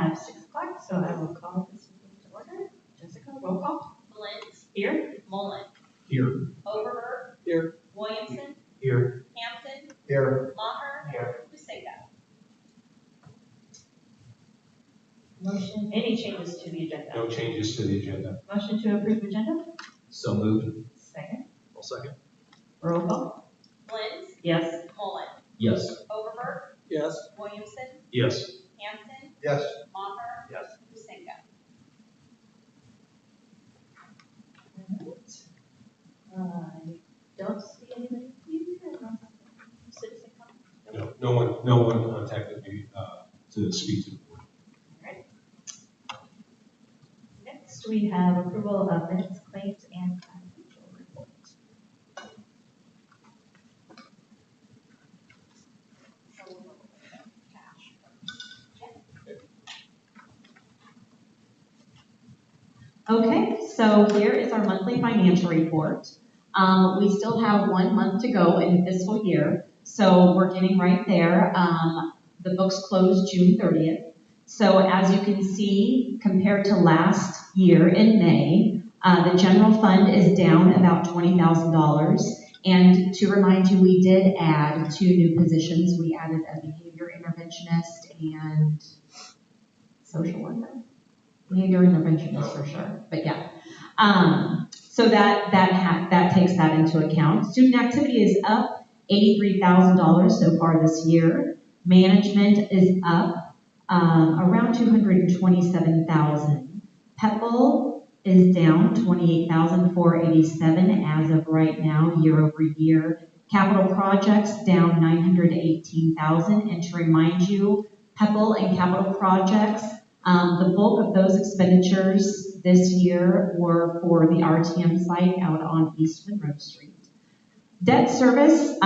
have 6 o'clock, so I will call this meeting to order. Jessica, roll call. Flint. Here. Mullen. Here. Overberg. Here. Williamson. Here. Hampton. Here. Maher. Here. Husenga. Motion, any changes to the agenda? No changes to the agenda. Motion to approve agenda? So moved. Second. I'll second. Roll call. Flint. Yes. Mullen. Yes. Overberg. Yes. Williamson. Yes. Hampton. Yes. Maher. Yes. Husenga. I don't see anybody here. Citizen comment? No one contacted me to speak to the board. Next, we have approval of minutes, claims, and financial reports. Okay, so here is our monthly financial report. We still have 1 month to go in the fiscal year, so we're getting right there. The books closed June 30th. So as you can see, compared to last year in May, the general fund is down about $20,000. And to remind you, we did add 2 new positions. We added a behavior interventionist and social worker. Behavior interventionist for sure, but yeah. So that takes that into account. Student activity is up $83,000 so far this year. Management is up around $227,000. PEPL is down $28,487 as of right now, year over year. Capital projects down $918,000. And to remind you, PEPL and capital projects, the bulk of those expenditures this year were for the RTM site out on East Monroe Street. Debt service,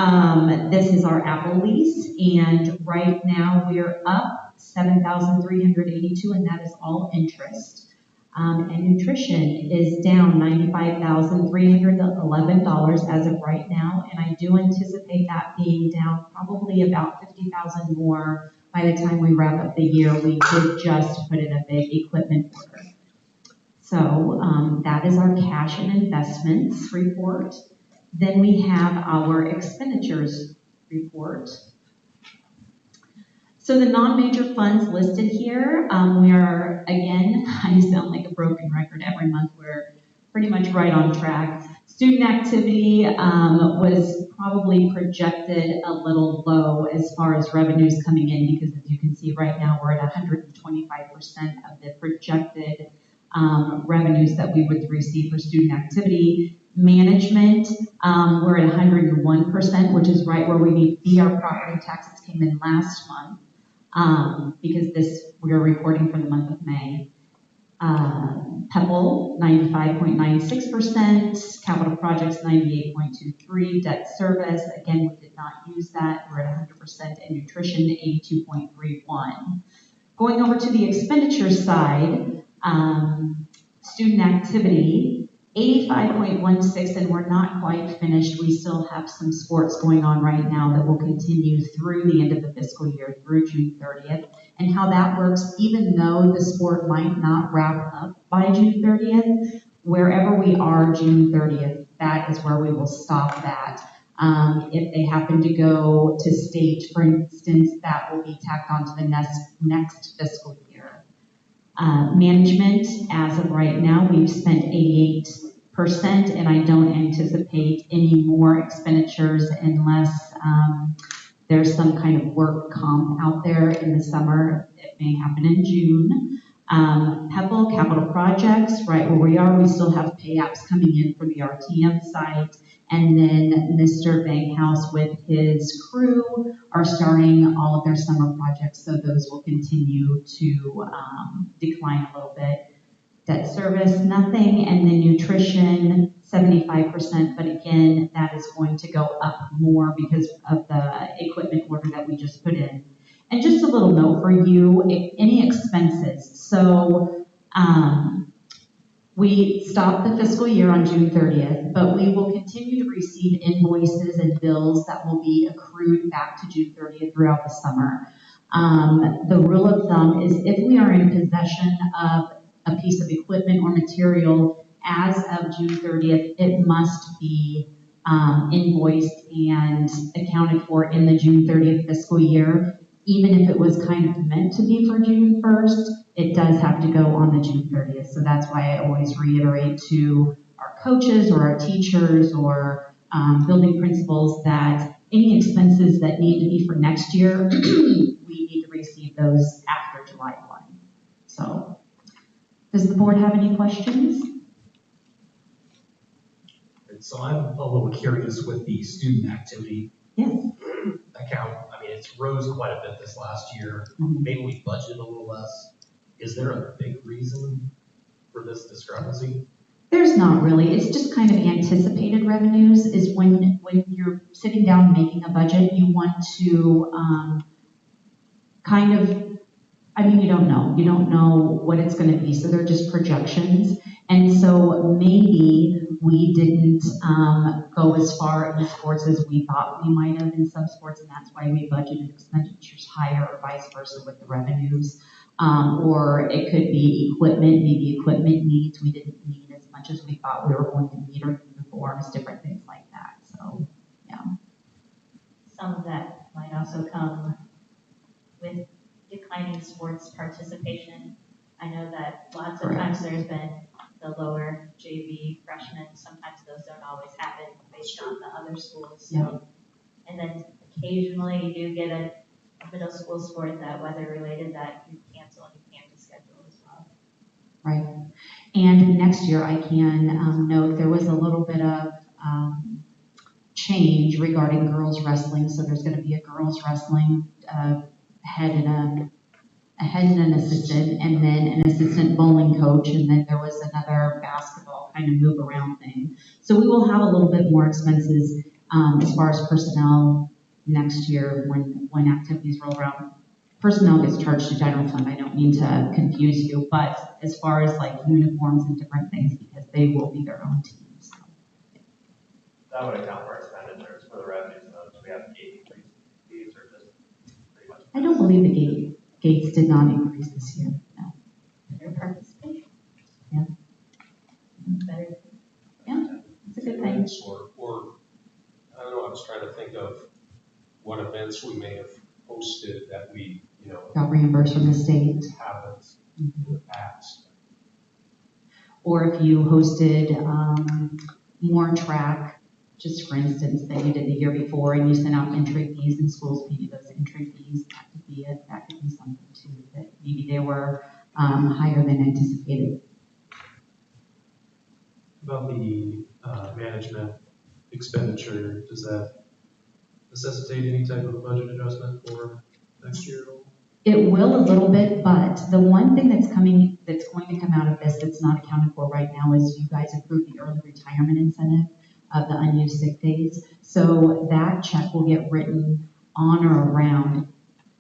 this is our Apple lease, and right now we're up $7,382, and that is all interest. And nutrition is down $95,311 as of right now, and I do anticipate that being down probably about $50,000 more by the time we wrap up the year. We did just put in a big equipment order. So that is our cash and investments report. Then we have our expenditures report. So the non-major funds listed here, we are, again, I sound like a broken record every month, we're pretty much right on track. Student activity was probably projected a little low as far as revenues coming in, because as you can see right now, we're at 125% of the projected revenues that we would receive for student activity. Management, we're at 101%, which is right where we need to be. Our property taxes came in last month because we're reporting for the month of May. PEPL, 95.96%, capital projects, 98.23%, debt service, again, we did not use that, we're at 100%, and nutrition, 82.31%. Going over to the expenditure side, student activity, 85.16, and we're not quite finished. We still have some sports going on right now that will continue through the end of the fiscal year, through June 30th. And how that works, even though the sport might not wrap up by June 30th, wherever we are June 30th, that is where we will stop that. If they happen to go to state, for instance, that will be tacked on to the next fiscal year. Management, as of right now, we've spent 88%, and I don't anticipate any more expenditures unless there's some kind of work comp out there in the summer. It may happen in June. PEPL, capital projects, right where we are, we still have pay apps coming in for the RTM site. And then Mr. Bankhouse with his crew are starting all of their summer projects, so those will continue to decline a little bit. Debt service, nothing, and then nutrition, 75%, but again, that is going to go up more because of the equipment order that we just put in. And just a little note for you, any expenses. So we stopped the fiscal year on June 30th, but we will continue to receive invoices and bills that will be accrued back to June 30th throughout the summer. The rule of thumb is if we are in possession of a piece of equipment or material as of June 30th, it must be invoiced and accounted for in the June 30th fiscal year. Even if it was kind of meant to be for June 1st, it does have to go on the June 30th. So that's why I always reiterate to our coaches or our teachers or building principals that any expenses that need to be for next year, we need to receive those after July 1. So, does the board have any questions? So I'm a little curious with the student activity Yes. account. I mean, it's rose quite a bit this last year. Mhm. Maybe we budgeted a little less. Is there a big reason for this discrepancy? There's not really. It's just kind of anticipated revenues is when you're sitting down making a budget, you want to kind of, I mean, you don't know. You don't know what it's going to be. So they're just projections. And so maybe we didn't go as far in sports as we thought we might have in some sports, and that's why we budgeted expenditures higher or vice versa with the revenues. Or it could be equipment, maybe equipment needs we didn't need as much as we thought we were going to need, or uniforms, different things like that. So, yeah. Some of that might also come with declining sports participation. I know that lots of times there's been the lower JV freshmen, sometimes those don't always happen based on the other schools. So, Yeah. And then occasionally you do get a middle school sport that weather related that you cancel and you can't reschedule as well. Right. And next year I can note there was a little bit of change regarding girls wrestling. So there's going to be a girls wrestling head and an assistant, and then an assistant bowling coach, and then there was another basketball kind of move around thing. So we will have a little bit more expenses as far as personnel next year when activities roll around. Personnel gets charged to general fund. I don't mean to confuse you, but as far as like uniforms and different things, because they will be their own teams. So. That would account for expenditures for the revenues, though. Do we have gate increase fees or just pretty much? I don't believe the gates did not increase this year. No. Better participation. Yeah. Better. Yeah, it's a good thing. Or, I don't know, I was trying to think of what events we may have hosted that we, Got reimbursed from the state. haven't Mhm. in the past. Or if you hosted more track, just for instance, that you did the year before and you sent out entry fees and schools paid you those entry fees, that could be it. That could be something too, that maybe they were higher than anticipated. About the management expenditure, does that necessitate any type of budget adjustment for next year at all? It will a little bit, but the one thing that's going to come out of this that's not accounted for right now is you guys approved the early retirement incentive of the unused sick days. So that check will get written on or around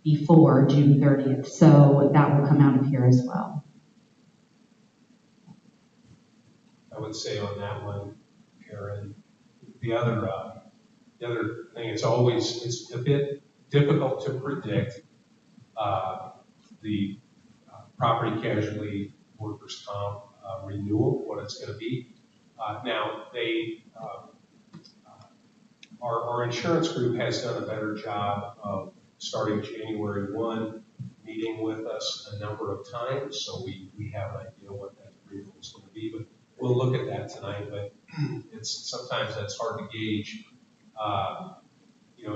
before June 30th. So that will come out of here as well. I would say on that one, Aaron, the other thing is it's a bit difficult to predict the property casualty workers' comp renewal, what it's going to be. Now, our insurance group has done a better job of starting January 1, meeting with us a number of times, so we have an idea what that renewal is going to be. But we'll look at that tonight. But sometimes that's hard to gauge.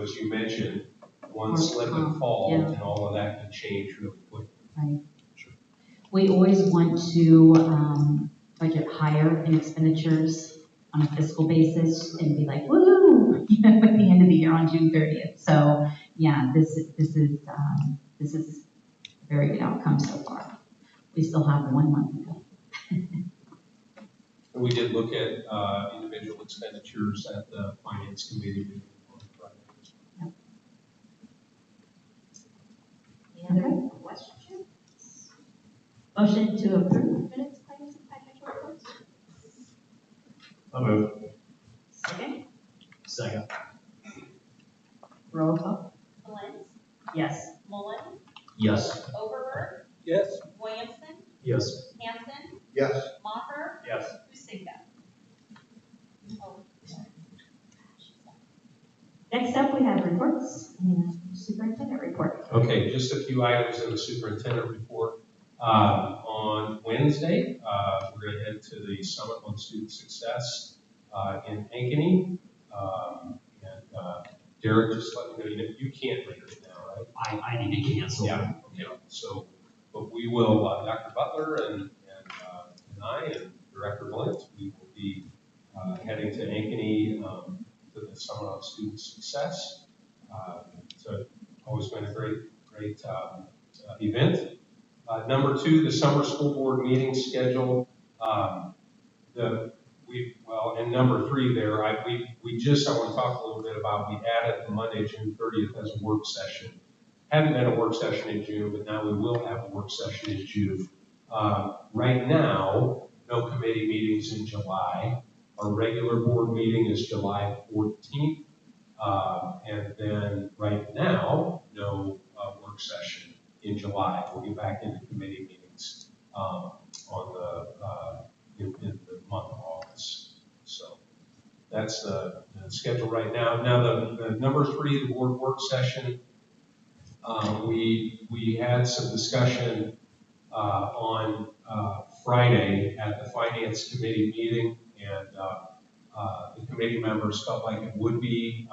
As you mentioned, one slip and fall, yeah. and all of that can change really quickly. Right. Sure. We always want to budget higher in expenditures on a fiscal basis and be like, woohoo, at the end of the year on June 30th. So yeah, this is a very good outcome so far. We still have 1 month to go. And we did look at individual expenditures at the finance committee meeting on Friday. Yep. Any other questions? Motion to approve minutes, claims, and financial reports. I'll move. Second. Second. Roll call. Valens, Yes. Mullen, Yes. Overberg, Yes. Williamson, Yes. Hanson, Yes. Maher, Yes. Husinga. Oh, Next up, we have reports and superintendent report. Okay, just a few items in the superintendent report. On Wednesday, we're going to head to the Summit on Student Success in Ankeny. Derek, just let me know, you can't make it now, right? I need to cancel. Yeah, okay. So, but we will, Dr. Butler and I and Director Williams, we will be heading to Ankeny to the Summit on Student Success. So always been a great event. Number two, the summer school board meeting schedule. And number three there, I want to talk a little bit about, we added the Monday, June 30th as a work session. Hadn't been a work session in June, but now we will have a work session in June. Right now, no committee meetings in July. Our regular board meeting is July 14th. And then right now, no work session in July. We'll get back into committee meetings in the month of August. So that's the schedule right now. Now the number three, the board work session. We had some discussion on Friday at the finance committee meeting, and the committee members felt like it would be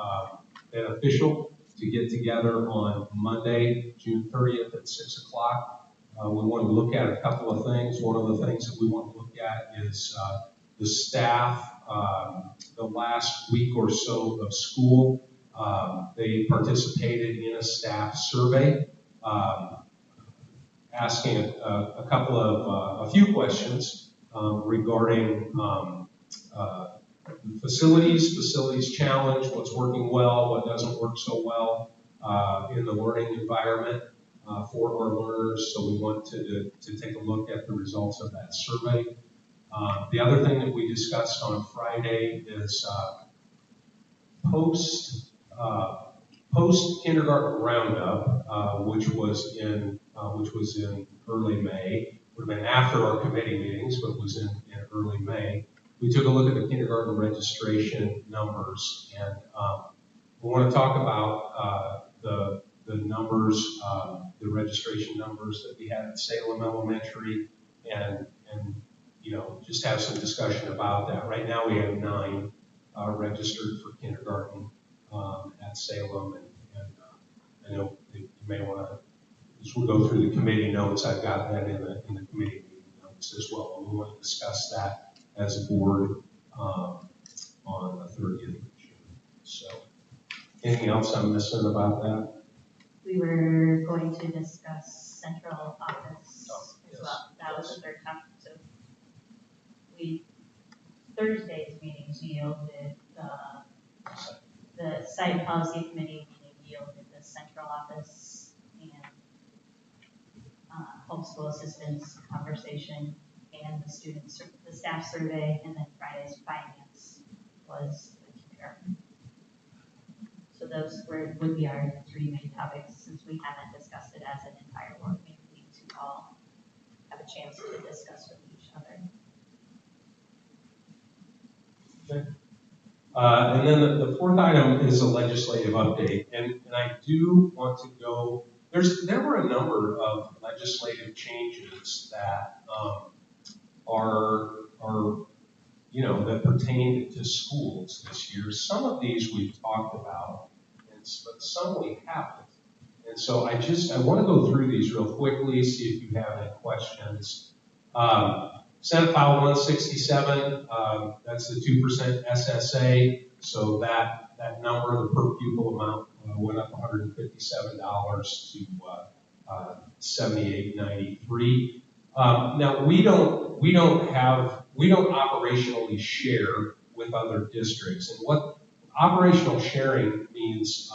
beneficial to get together on Monday, June 30th at 6 o'clock. We want to look at a couple of things. One of the things that we want to look at is the staff. The last week or so of school, they participated in a staff survey, asking a few questions regarding facilities challenge, what's working well, what doesn't work so well in the learning environment for our learners. So we want to take a look at the results of that survey. The other thing that we discussed on Friday is post kindergarten roundup, which was in early May. Would have been after our committee meetings, but was in early May. We took a look at the kindergarten registration numbers, and we want to talk about the numbers, the registration numbers that we had at Salem Elementary, and just have some discussion about that. Right now we have 9 registered for kindergarten at Salem, and I know you may want to, as we go through the committee notes, I've got that in the committee meeting notes as well. And we want to discuss that as a board on the 30th of June. So, anything else I'm missing about that? We were going to discuss central office Yes. as well. That was the third topic. So Thursday's meetings yielded the site policy committee meeting yielded the central office and homeschool assistance conversation and the staff survey, and then Friday's finance was the kindergarten. So those would be our 3 main topics. Since we haven't discussed it as an entire board, we need to all have a chance to discuss with each other. Okay. And then the fourth item is a legislative update, and I do want to go. There were a number of legislative changes that that pertain to schools this year. Some of these we've talked about, but some we haven't. And so I want to go through these real quickly, see if you have any questions. Senate File 167, that's the 2% SSA. So that number, the per pupil amount, went up $157 to $78.93. Now we don't operationally share with other districts, and what operational sharing means,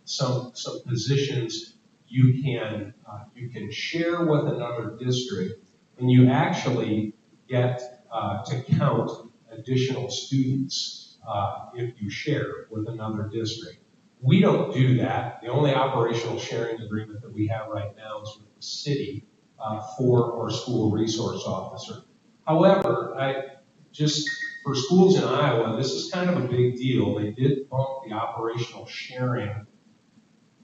some positions you can share with another district, and you actually get to count additional students if you share with another district. We don't do that. The only operational sharing agreement that we have right now is with the city for our school resource officer. However, just for schools in Iowa, this is kind of a big deal. They did bump the operational sharing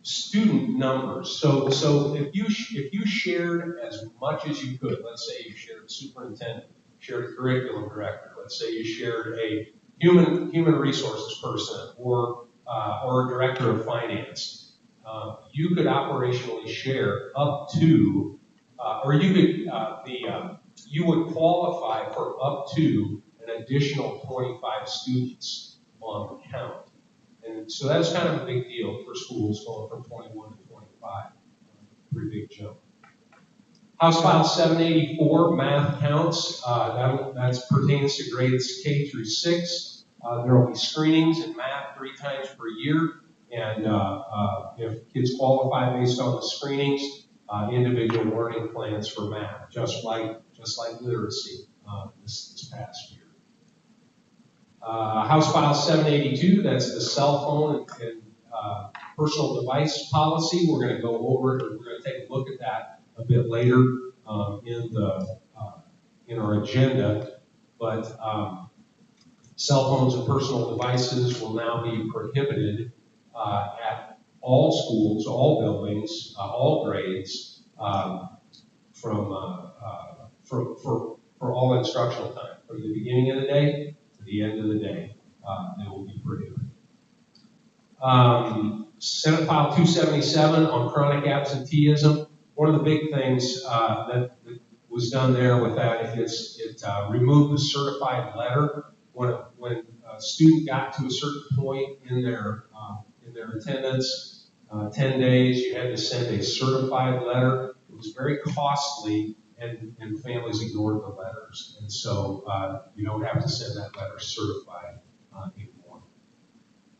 student numbers. So if you shared as much as you could, let's say you shared a superintendent, shared a curriculum director, let's say you shared a human resources person or a director of finance, you could operationally share up to, or you could you would qualify for up to an additional 25 students on the count. And so that's kind of a big deal for schools going from 21 to 25. Pretty big jump. House File 784, math counts. That pertains to grades K through 6. There will be screenings in math 3 times per year. And if kids qualify based on the screenings, individual learning plans for math, just like literacy this past year. House File 782, that's the cell phone and personal device policy. We're going to go over it, or we're going to take a look at that a bit later in our agenda. But cell phones and personal devices will now be prohibited at all schools, all buildings, all grades, for all instructional time, from the beginning of the day to the end of the day. They will be prohibited. Senate File 277 on chronic absenteeism. One of the big things that was done there with that is it removed the certified letter. When a student got to a certain point in their attendance, 10 days, you had to send a certified letter. It was very costly, and families ignored the letters. And so you don't have to send that letter certified anymore.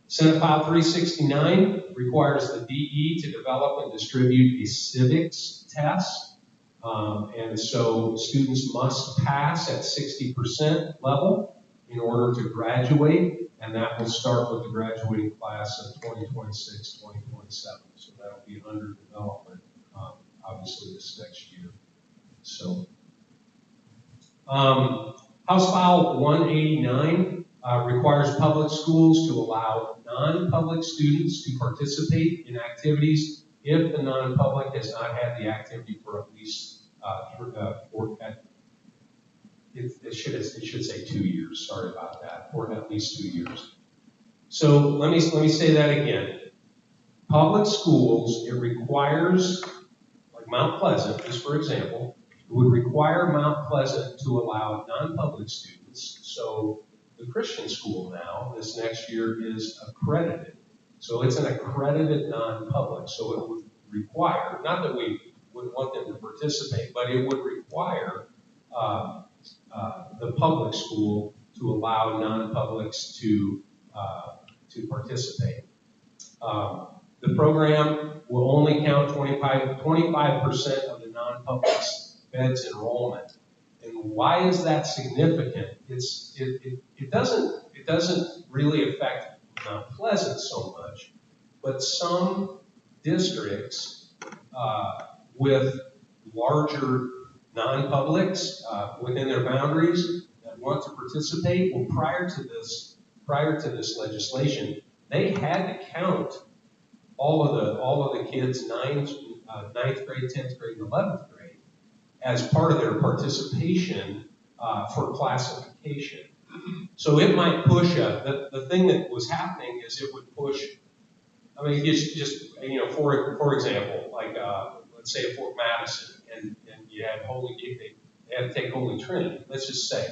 Senate File 369 requires the DE to develop and distribute a civics test. And so students must pass at 60% level in order to graduate, and that will start with the graduating class of 2026, 2027. So that'll be under development, obviously, this next year. So, House File 189 requires public schools to allow non-public students to participate in activities if the non-public has not had the activity for at least it should say 2 years. Sorry about that. For at least 2 years. So let me say that again. Public schools, it requires, like Mount Pleasant, just for example, it would require Mount Pleasant to allow non-public students. So the Christian school now, this next year, is accredited. So it's an accredited non-public. So it would require, not that we wouldn't want them to participate, but it would require the public school to allow non-publics to participate. The program will only count 25% of the non-public's beds enrollment. And why is that significant? It doesn't really affect Mount Pleasant so much, but some districts with larger non-publics within their boundaries that want to participate, well, prior to this legislation, they had to count all of the kids, ninth grade, 10th grade, and 11th grade as part of their participation for classification. So it might push the thing that was happening is it would push. I mean, just for example, like let's say at Fort Madison, and you had they had to take Holy Trinity. Let's just say,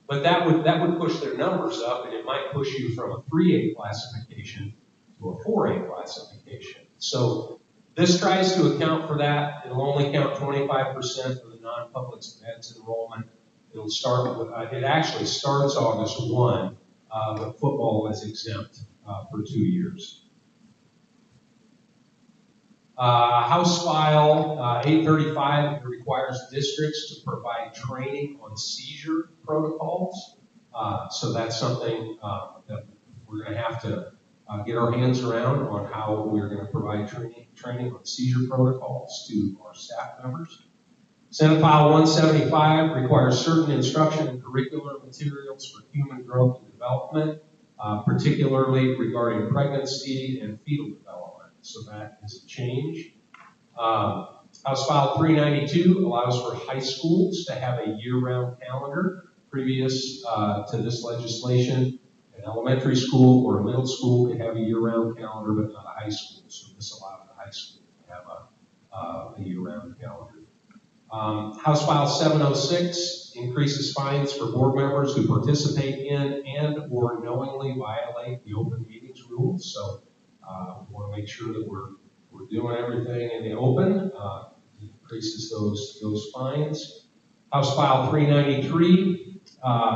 but that would push their numbers up, and it might push you from a 3A classification to a 4A classification. So this tries to account for that. It'll only count 25% of the non-public's beds enrollment. It'll start with, it actually starts August 1, but football is exempt for 2 years. House File 835 requires districts to provide training on seizure protocols. So that's something that we're going to have to get our hands around on how we're going to provide training on seizure protocols to our staff members. Senate File 175 requires certain instruction and curricular materials for human growth and development, particularly regarding pregnancy and fetal development. So that is a change. House File 392 allows for high schools to have a year-round calendar. Previous to this legislation, an elementary school or a middle school could have a year-round calendar, but not a high school. So this allowed a high school to have a year-round calendar. House File 706 increases fines for board members who participate in and or knowingly violate the open meetings rules. So we want to make sure that we're doing everything in the open. Increases those fines. House File 393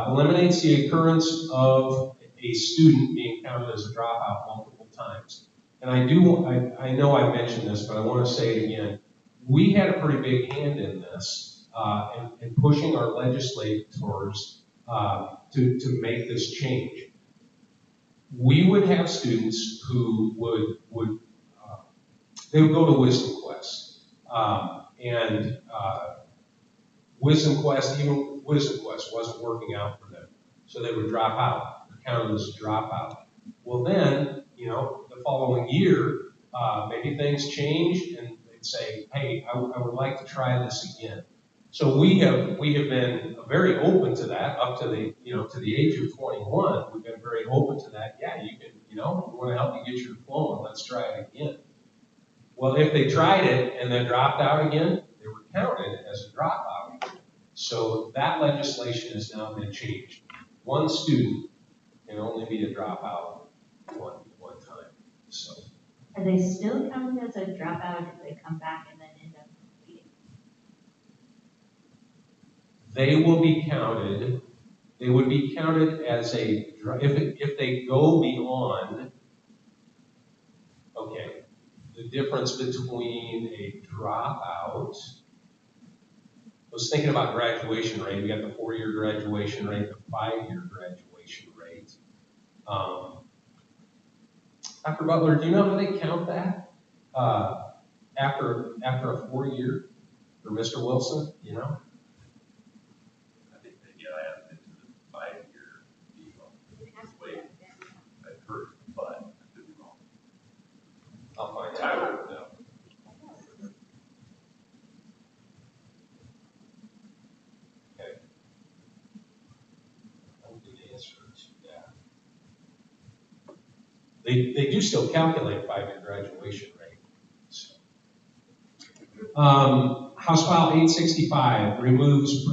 eliminates the occurrence of a student being counted as a dropout multiple times. And I know I mentioned this, but I want to say it again. We had a pretty big hand in this in pushing our legislators to make this change. We would have students who would they would go to Wisdom Quest, and Wisdom Quest wasn't working out for them, so they would drop out. They're counted as a dropout. Well, then, the following year, maybe things changed, and they'd say, "Hey, I would like to try this again." So we have been very open to that up to the age of 21. We've been very open to that. Yeah, you can, we want to help you get your diploma. Let's try it again. Well, if they tried it and then dropped out again, they were counted as a dropout again. So that legislation has now been changed. One student can only be a dropout one time. So Are they still counted as a dropout if they come back and then end up completing? they will be counted. They would be counted as if they go beyond. Okay. The difference between a dropout, I was thinking about graduation rate. We got the 4-year graduation rate, the 5-year graduation rate. Dr. Butler, do you know how they count that? After a 4-year for Mr. Wilson, I think they get added into the 5-year deal. Wait, I've heard, but I could be wrong. I'll find out. Tyler would know. Okay. I will do the answer to that. They do still calculate 5-year graduation rate. So. House File 865 removes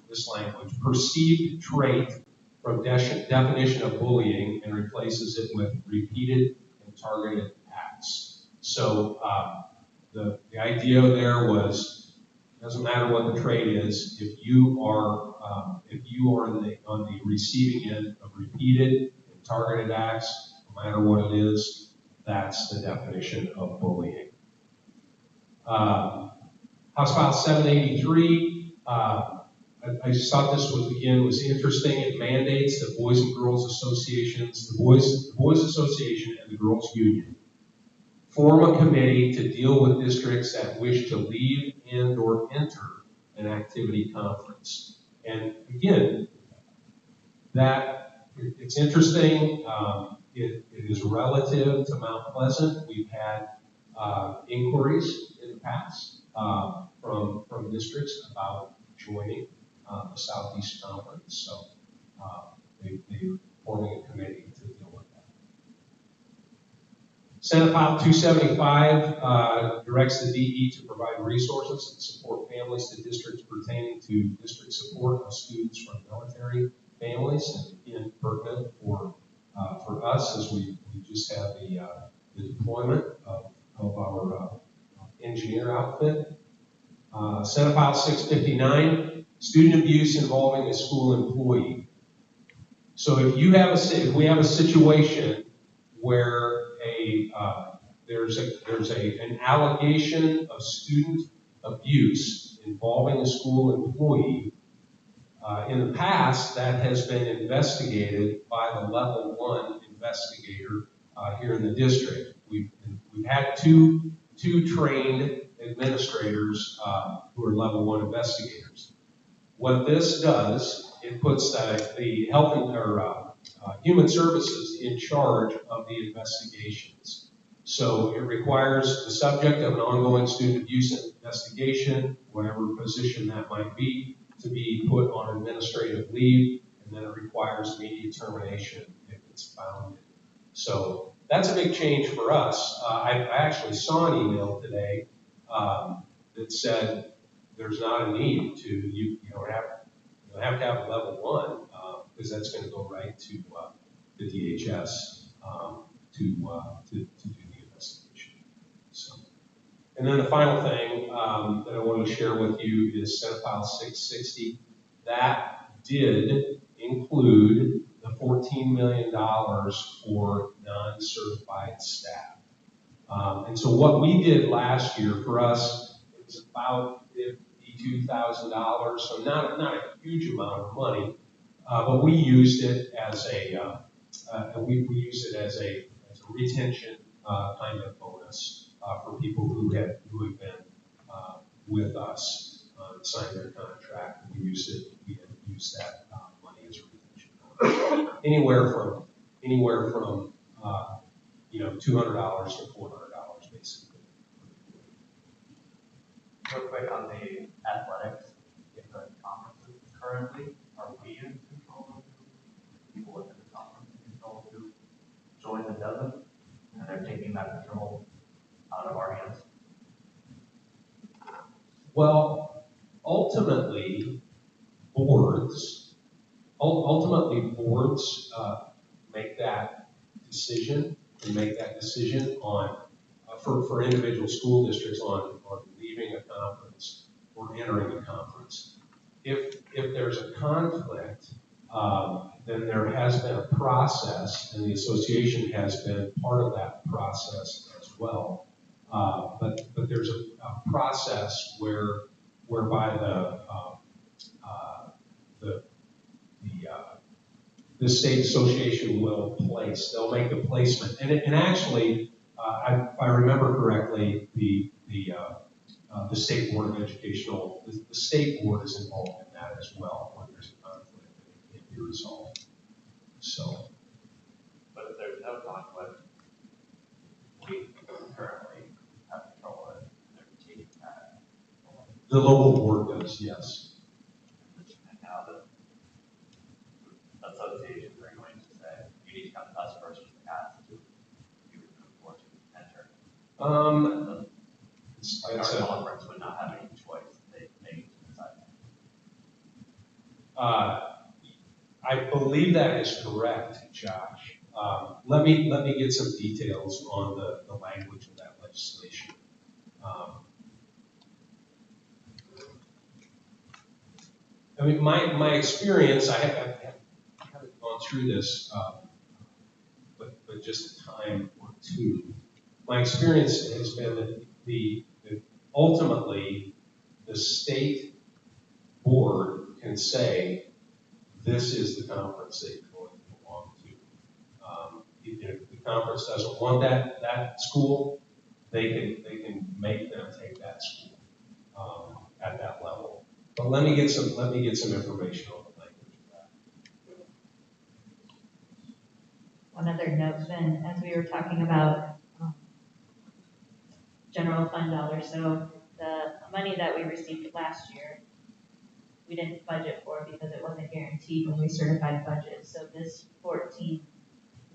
this language, perceived trait, from definition of bullying and replaces it with repeated and targeted acts. So the idea there was, it doesn't matter what the trait is, if you are on the receiving end of repeated and targeted acts, no matter what it is, that's the definition of bullying. House File 783, I just thought this was interesting. It mandates that Boys and Girls Associations, the Boys Association and the Girls Union, form a committee to deal with districts that wish to leave and or enter an activity conference. And again, that it's interesting. It is relative to Mount Pleasant. We've had inquiries in the past from districts about joining the Southeast Conference. So they're forming a committee to deal with that. Senate File 275 directs the DE to provide resources and support families to districts pertaining to district support of students from military families. And again, pertinent for us as we just had the deployment of our engineer outfit. Senate File 659, student abuse involving a school employee. So if we have a situation where there's an allegation of student abuse involving a school employee, In the past, that has been investigated by the level 1 investigator here in the district. We've had two trained administrators who are level 1 investigators. What this does, it puts the health or human services in charge of the investigations. So it requires the subject of an ongoing student abuse investigation, whatever position that might be, to be put on administrative leave, and then it requires immediate termination if it's found. So that's a big change for us. I actually saw an email today that said there's not a need to, you don't have to have a level 1 because that's going to go right to the DHS to do the investigation. So. And then the final thing that I want to share with you is Senate File 660. That did include the $14 million for non-certified staff. And so what we did last year for us, it was about $52,000, so not a huge amount of money, but we used it as a we used it as a retention kind of bonus for people who have been with us, signed their contract. We used that money as a retention bonus. anywhere from $200 to $400 basically. Real quick on the athletics, in the conferences currently, are we in control of who people within the conference in control of who joins and doesn't? And they're taking that control out of our hands? Well, ultimately, boards make that decision and make that decision on for individual school districts on leaving a conference or entering a conference. If there's a conflict, then there has been a process, and the association has been part of that process as well. But there's a process whereby the state association will place. They'll make the placement, and actually, if I remember correctly, the state board of educational, the state board is involved in that as well when there's a conflict that it can be resolved. So, but if there's no conflict, we currently have control of it. They're taking that. the local board does, yes. And now the associations are going to say, you need to come to us first with the pass to be removed or to enter. Our conference would not have any choice. They need to decide. I believe that is correct, Josh. Let me get some details on the language of that legislation. I mean, my experience, I haven't gone through this, but just a time or two. My experience has been that that ultimately the state board can say, this is the conference that you're going to belong to. If the conference doesn't want that school, they can make them take that school at that level. But let me get some information on the language of that. One other note, Ben, as we were talking about general fund dollars, so the money that we received last year, we didn't budget for because it wasn't guaranteed when we certified budget. So this 14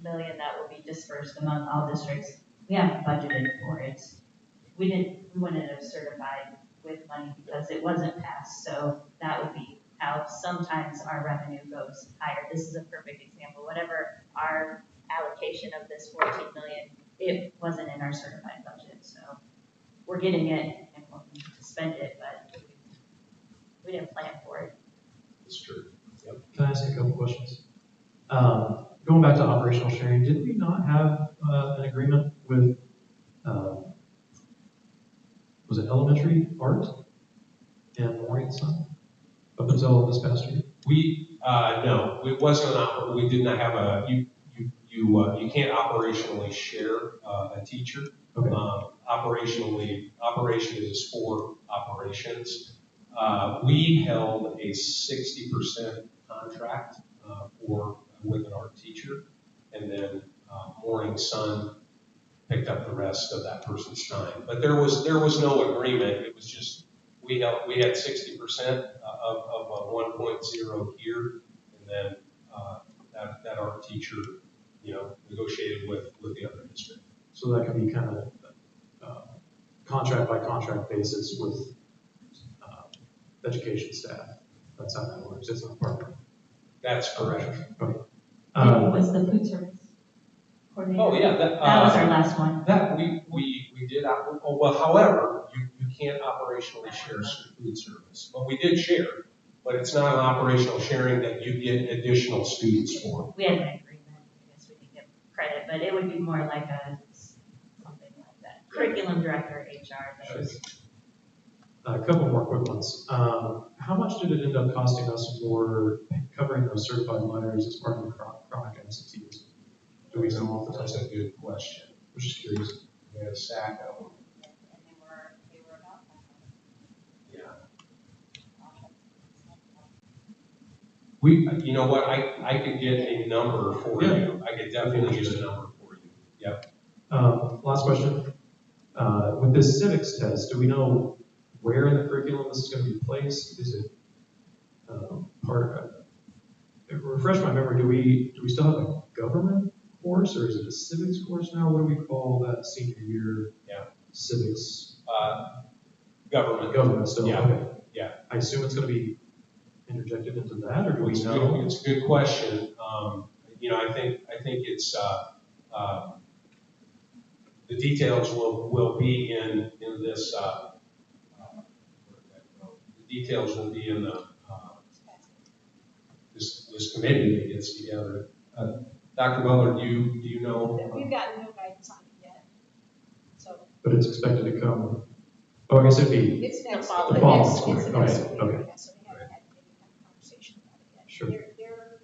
million that will be dispersed among all districts, we haven't budgeted for it. We wouldn't have certified with money because it wasn't passed. So that would be how sometimes our revenue goes higher. This is a perfect example. Whatever our allocation of this 14 million, it wasn't in our certified budget. So we're getting it and we'll need to spend it, but we didn't plan for it. It's true. Yep. Can I ask a couple questions? Going back to operational sharing, did we not have an agreement with, was it elementary art and Maureen's son up until this past year? No, it wasn't we did not have you can't operationally share a teacher. Okay. Operation is for operations. We held a 60% contract with an art teacher, and then Morning Sun picked up the rest of that person's time. But there was no agreement. It was just we had 60% of a 1.0 here, and then that art teacher, negotiated with the other district. So that can be kind of contract by contract basis with education staff. That's how that works. It's not partner. That's correct. Okay. It was the food service coordinator. Oh yeah, That was our last one. That we did. However, you can't operationally share food service, but we did share. But it's not an operational sharing that you get additional students for. We had an agreement, I guess we didn't get credit, but it would be more like something like that. Curriculum director, HR, those. A couple more quick ones. How much did it end up costing us for covering those certified letters as part of the chronic absenteeism? Do we know off the top? That's a good question. I was just curious. We had a stack of them. And they were about that. Yeah. You know what? I could get a number for you. I could definitely get a number for you. Yep. Last question. With this civics test, do we know where in the curriculum this is going to be placed? Is it refresh my memory, do we still have a government course, or is it a civics course now? What do we call that senior year? Yeah. Civics. Government. Government still. Yeah. Okay. Yeah. I assume it's going to be interjected into that, or do we know? It's a good question. I think it's the details will be in this. The details will be in the this committee that gets together. Dr. Butler, do you know? We've gotten no guidance on it yet. So But it's expected to come. Oh, I guess it'd be. it's next. following- The following It's school the year. next Okay, school year, okay. yeah, so we haven't had any kind of conversation about it yet. Sure. They're,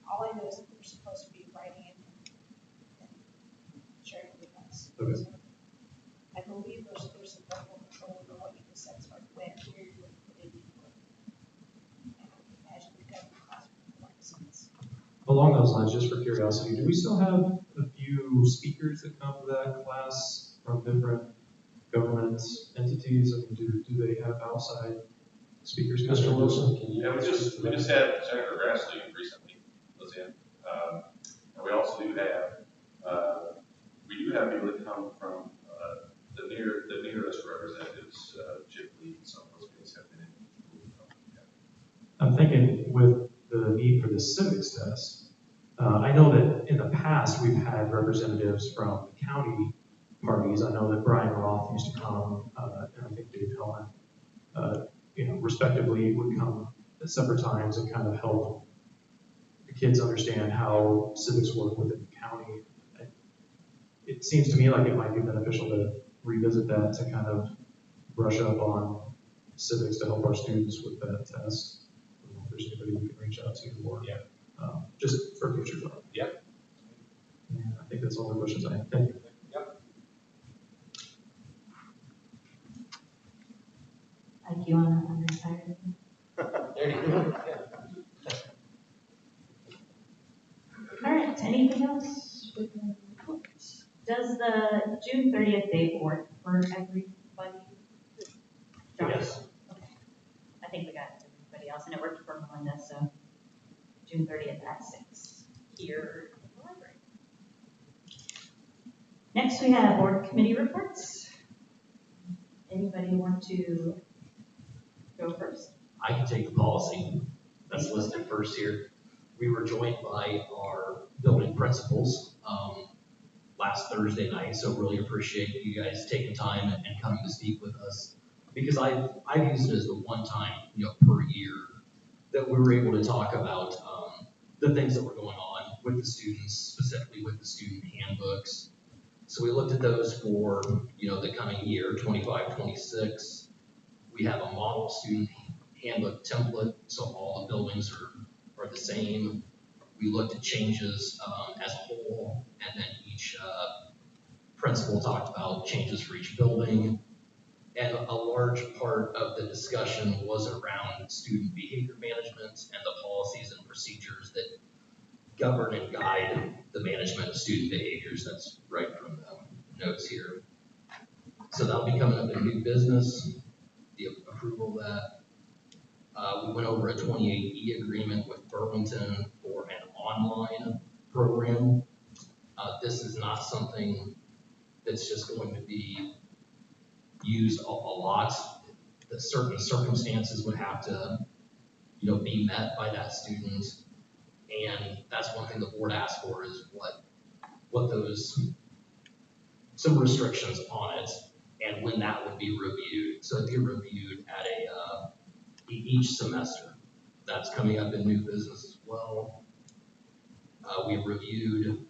all I know is that they're supposed to be writing it and sharing it with us. Okay. So I believe there's some federal control over what you can set as far as when, where you're going to put it in. And I would imagine the government class would like sense. Along those lines, just for curiosity, do we still have a few speakers that come to that class from different government entities? I mean, do they have outside speakers? Mr. Wilson, can you? Yeah, we just had Senator Grassley recently was in, and we also do have people that come from the nearest representatives, Chip Lee, and some of those guys have been in. I'm thinking with the need for the civics test, I know that in the past we've had representatives from the county parties. I know that Brian Roth used to come, and I think Dave Helen, respectively, would come at separate times and kind of help the kids understand how civics work within the county. It seems to me like it might be beneficial to revisit that to kind of brush up on civics to help our students with that test. I don't know if there's anybody we can reach out to, or just for future thought. Yeah. And I think that's all the questions I have. Thank you. Yep. Like you on the side. There you go. All right, anything else? Does the June 30th date work for everybody? Yes. Okay. I think we got everybody else, and it worked for Melinda, so June 30th at 6 here in the library. Next, we have board committee reports. Anybody want to go first? I can take the policy that's listed first here. We were joined by our building principals last Thursday night, so really appreciate you guys taking time and coming to speak with us, because I've used it as the one time per year that we were able to talk about the things that were going on with the students, specifically with the student handbooks. So we looked at those for the coming year, 25-26. We have a model student handbook template, so all the buildings are the same. We looked at changes as a whole, and then each principal talked about changes for each building. And a large part of the discussion was around student behavior management and the policies and procedures that govern and guide the management of student behaviors. That's right from the notes here. So that'll be coming up in new business, the approval of that. We went over a 28E agreement with Burlington for an online program. This is not something that's just going to be used a lot. The certain circumstances would have to, be met by that student. And that's one thing the board asked for is what those, some restrictions on it and when that would be reviewed. So it'd be reviewed at each semester. That's coming up in new business as well. We reviewed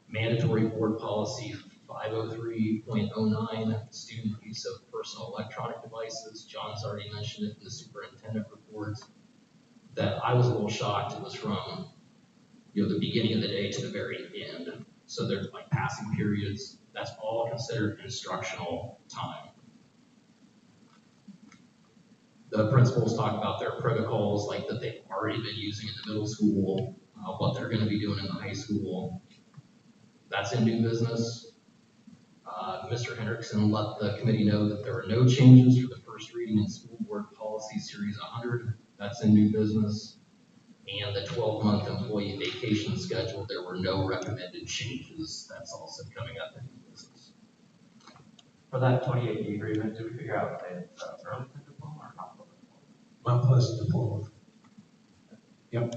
mandatory board policy 503.09, student use of personal electronic devices. John's already mentioned it in the superintendent reports. That I was a little shocked. It was from the beginning of the day to the very end. So there's like passing periods. That's all considered instructional time. The principals talk about their protocols, like that they've already been using in the middle school, what they're going to be doing in the high school. That's in new business. Mr. Hendrickson let the committee know that there were no changes for the first reading in school board policy series 100. That's in new business. And the 12-month employee vacation schedule, there were no recommended changes. That's also coming up in new business. For that 28E agreement, did we figure out if it's Burlington diploma or not diploma? Mount Pleasant diploma. Yep.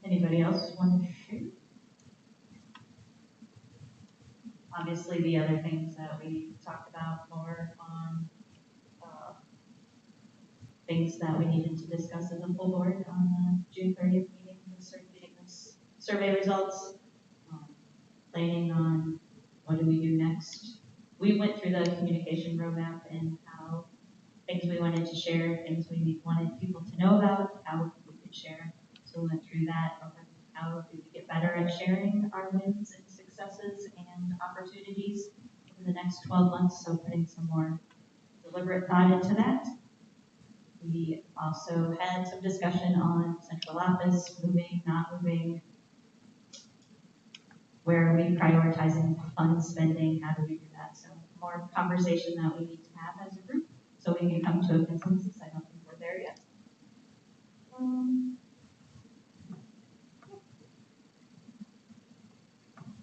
Anybody else want to share? Obviously, the other things that we talked about more on things that we needed to discuss as a full board on the June 30th meeting, getting this survey results, planning on what do we do next. We went through the communication roadmap and how things we wanted to share, things we wanted people to know about, how we could share. So we went through that, how do we get better at sharing our wins and successes and opportunities in the next 12 months. So putting some more deliberate thought into that. We also had some discussion on central office, moving, not moving. Where are we prioritizing fund spending? How do we do that? So more conversation that we need to have as a group so we can come to a consensus. I don't think we're there yet.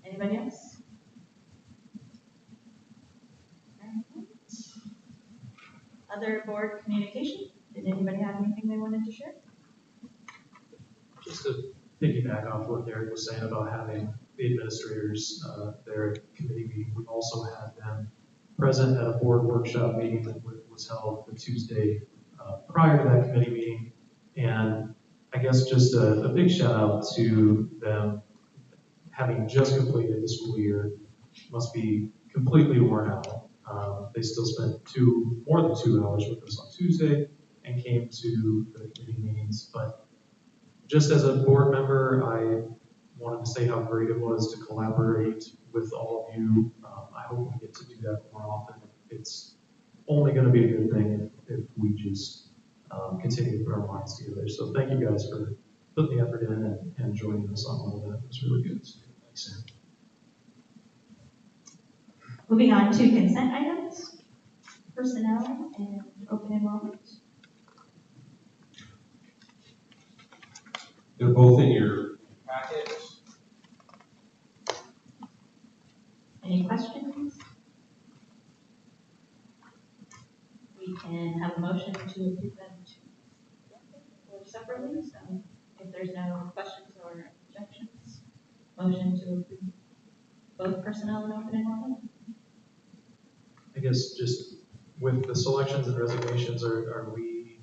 Anybody else? Other board communication? Did anybody have anything they wanted to share? Just to piggyback off what Derek was saying about having the administrators there at committee meeting, we also had them present at a board workshop meeting that was held the Tuesday prior to that committee meeting. And I guess just a big shout out to them, having just completed the school year, must be completely worn out. They still spent more than 2 hours with us on Tuesday and came to the committee meetings. But just as a board member, I wanted to say how great it was to collaborate with all of you. I hope we get to do that more often. It's only going to be a good thing if we just continue to put our minds together. So thank you guys for putting the effort in and joining us on all of that. It was really good. Thanks, Sam. Moving on to consent items, personnel, and open enrollment. They're both in your packet. Any questions? We can have a motion to approve them or separately. So if there's no questions or objections, motion to approve both personnel and open enrollment. I guess just with the selections and resignations, are we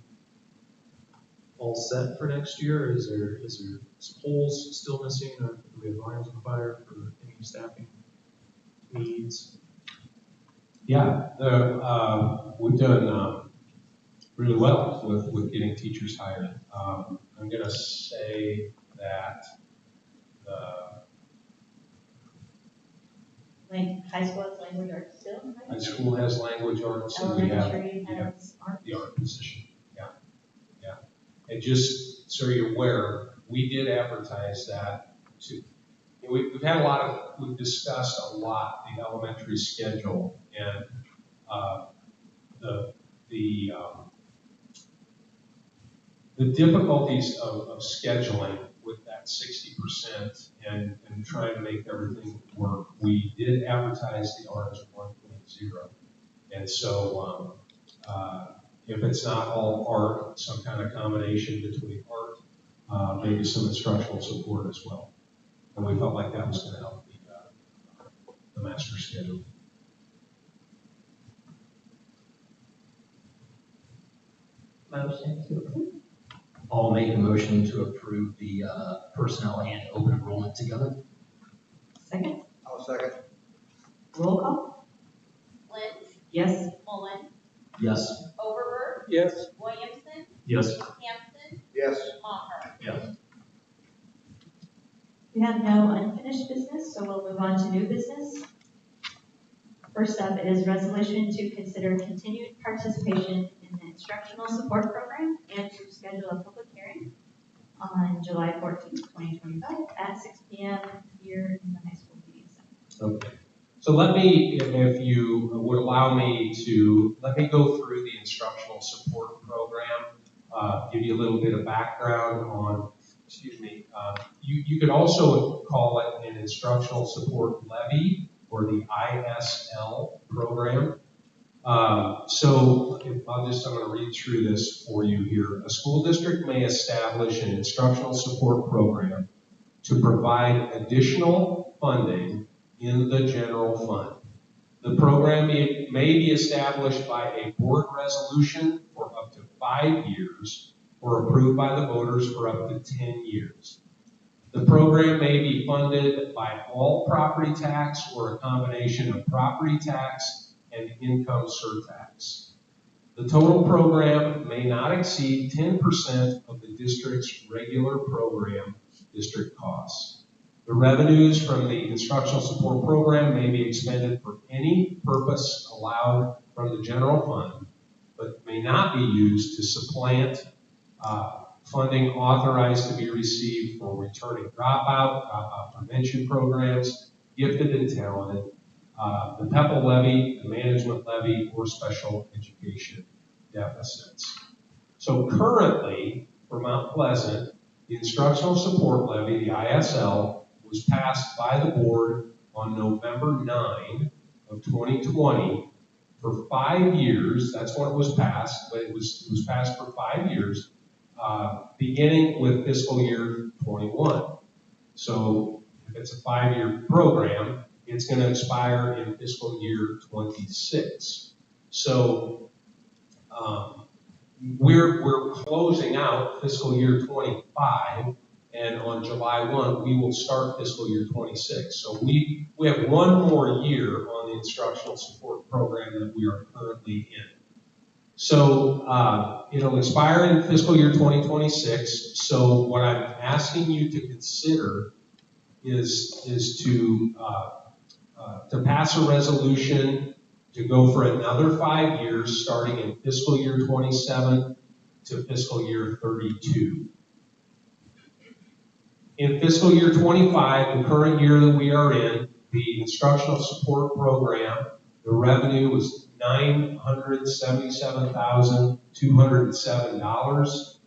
all set for next year? Is there some holes still missing, or do we have irons on the fire for any staffing needs? Yeah, we've done really well with getting teachers hired. I'm going to say that the Like, high school has language arts still, high right? school has language arts, and we have Elementary has art. the art position. Yeah, yeah. And just so you're aware, we did advertise that to. We've had we've discussed a lot the elementary schedule and the the the difficulties of scheduling with that 60% and trying to make everything work. We did advertise the art as 1.0. And so if it's not all art, some kind of combination between art, maybe some instructional support as well. And we felt like that was going to help the master schedule. Motion to approve. I'll make a motion to approve the personnel and open enrollment together. Second, I'll second. roll call? Lynch, Yes. Mullen, Yes. Overberg, Yes. Williamson, Yes. Hampton, Yes. Maher. Yes. We have no unfinished business, so we'll move on to new business. First up is resolution to consider continued participation in the instructional support program and to schedule a public hearing on July 14th, 2025 at 6 p.m. here in the high school meeting center. Okay. So let me, if you would allow me to, let me go through the instructional support program, give you a little bit of background on, you could also call it an instructional support levy or the ISL program. I'm going to read through this for you here. A school district may establish an instructional support program to provide additional funding in the general fund. The program may be established by a board resolution for up to 5 years or approved by the voters for up to 10 years. The program may be funded by all property tax or a combination of property tax and income surtax. The total program may not exceed 10% of the district's regular program district costs. The revenues from the instructional support program may be expended for any purpose allowed from the general fund, but may not be used to supplant funding authorized to be received for returning dropout prevention programs, gifted and talented, the PEPAL levy, the management levy, or special education deficits. So currently, for Mount Pleasant, the instructional support levy, the ISL, was passed by the board on November 9 of 2020 for 5 years. That's when it was passed, but it was passed for 5 years, beginning with fiscal year 21. So if it's a 5-year program, it's going to expire in fiscal year 26. So we're closing out fiscal year 25, and on July 1, we will start fiscal year 26. So we have one more year on the instructional support program that we are currently in. So it'll expire in fiscal year 2026. So what I'm asking you to consider is to pass a resolution to go for another 5 years, starting in fiscal year 27 to fiscal year 32. In fiscal year 25, the current year that we are in, the instructional support program, the revenue was $977,207.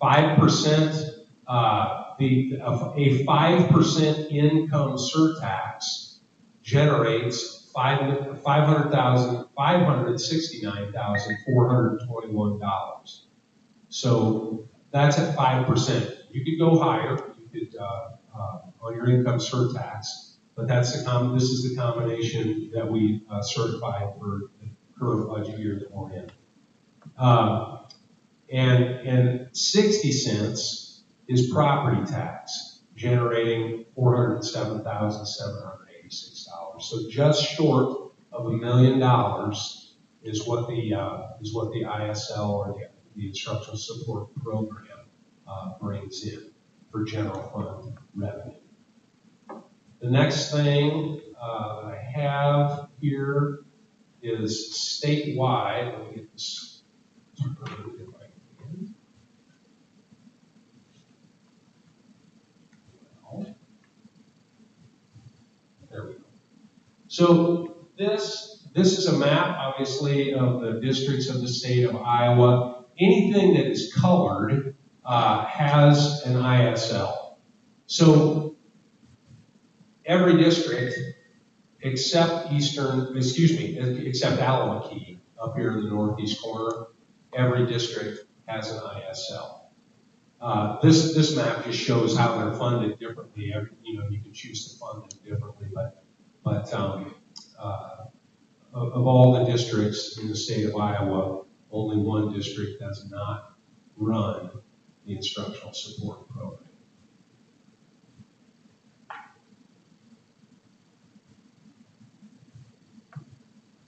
5%, a 5% income surtax generates $569,421. So that's at 5%. You could go higher. You could on your income surtax, but this is the combination that we certified for the current budget year that we're in. And 60 cents is property tax, generating $407,786. So just short of $1 million is what the ISL or the instructional support program brings in for general fund revenue. The next thing that I have here is statewide. Let me get this turned if I can. Well, there we go. So this is a map, obviously, of the districts of the state of Iowa. Anything that is colored has an ISL. So every district except except Alameda up here in the northeast corner, every district has an ISL. This map just shows how they're funded differently. You can choose to fund them differently, but of all the districts in the state of Iowa, only one district does not run the instructional support program.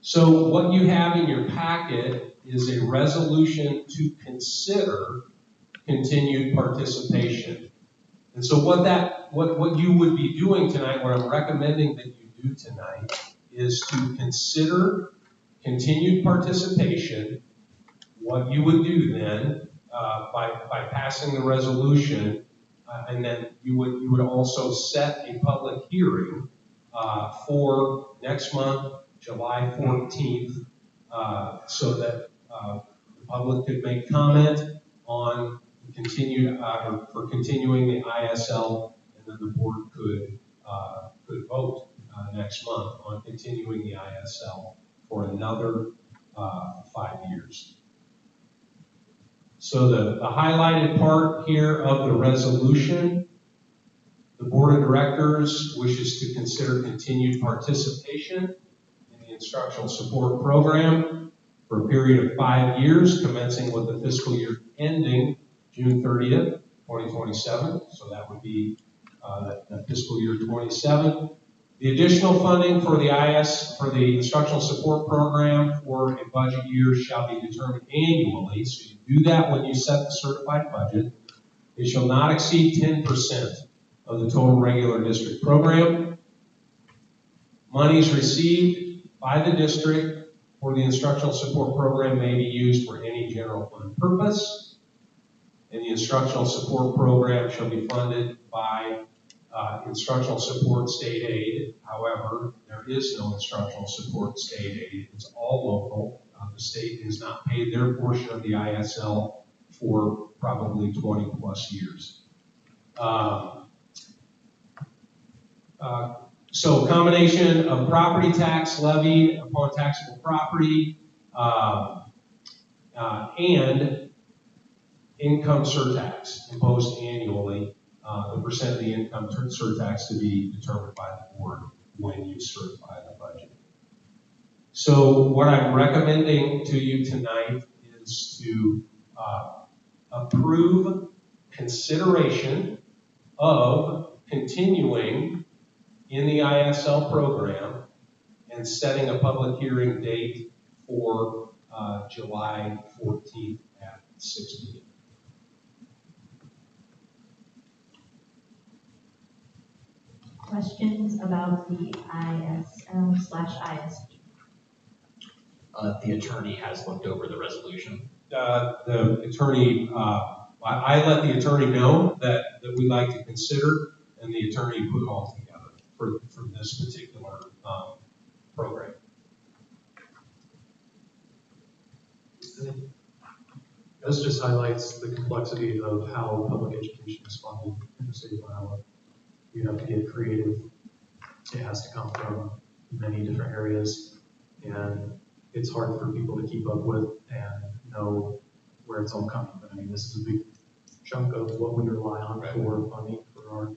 So what you have in your packet is a resolution to consider continued participation. And so what you would be doing tonight, what I'm recommending that you do tonight, is to consider continued participation. What you would do then, by passing the resolution, and then you would also set a public hearing for next month, July 14th, so that the public could make comment on continuing the ISL, and then the board could vote next month on continuing the ISL for another 5 years. So the highlighted part here of the resolution, the board of directors wishes to consider continued participation in the instructional support program for a period of 5 years, commencing with the fiscal year ending June 30th, 2027. So that would be that fiscal year 27. The additional funding for the instructional support program for a budget year shall be determined annually. So you do that when you set the certified budget. It shall not exceed 10% of the total regular district program. Monies received by the district for the instructional support program may be used for any general fund purpose. And the instructional support program shall be funded by instructional support state aid. However, there is no instructional support state aid. It's all local. The state has not paid their portion of the ISL for probably 20 plus years. So a combination of property tax levied upon taxable property and income surtax imposed annually, the percent of the income surtax to be determined by the board when you certify the budget. So what I'm recommending to you tonight is to approve consideration of continuing in the ISL program and setting a public hearing date for July 14th at 6 p.m. Questions about the ISL/ISD? The attorney has looked over the resolution. The attorney, I let the attorney know that we'd like to consider, and the attorney put it all together for this particular program. This just highlights the complexity of how public education is funded in the state of Iowa. You have to get creative. It has to come from many different areas, and it's hard for people to keep up with and know where it's all coming. But I mean, this is a big chunk of what we rely on for funding for our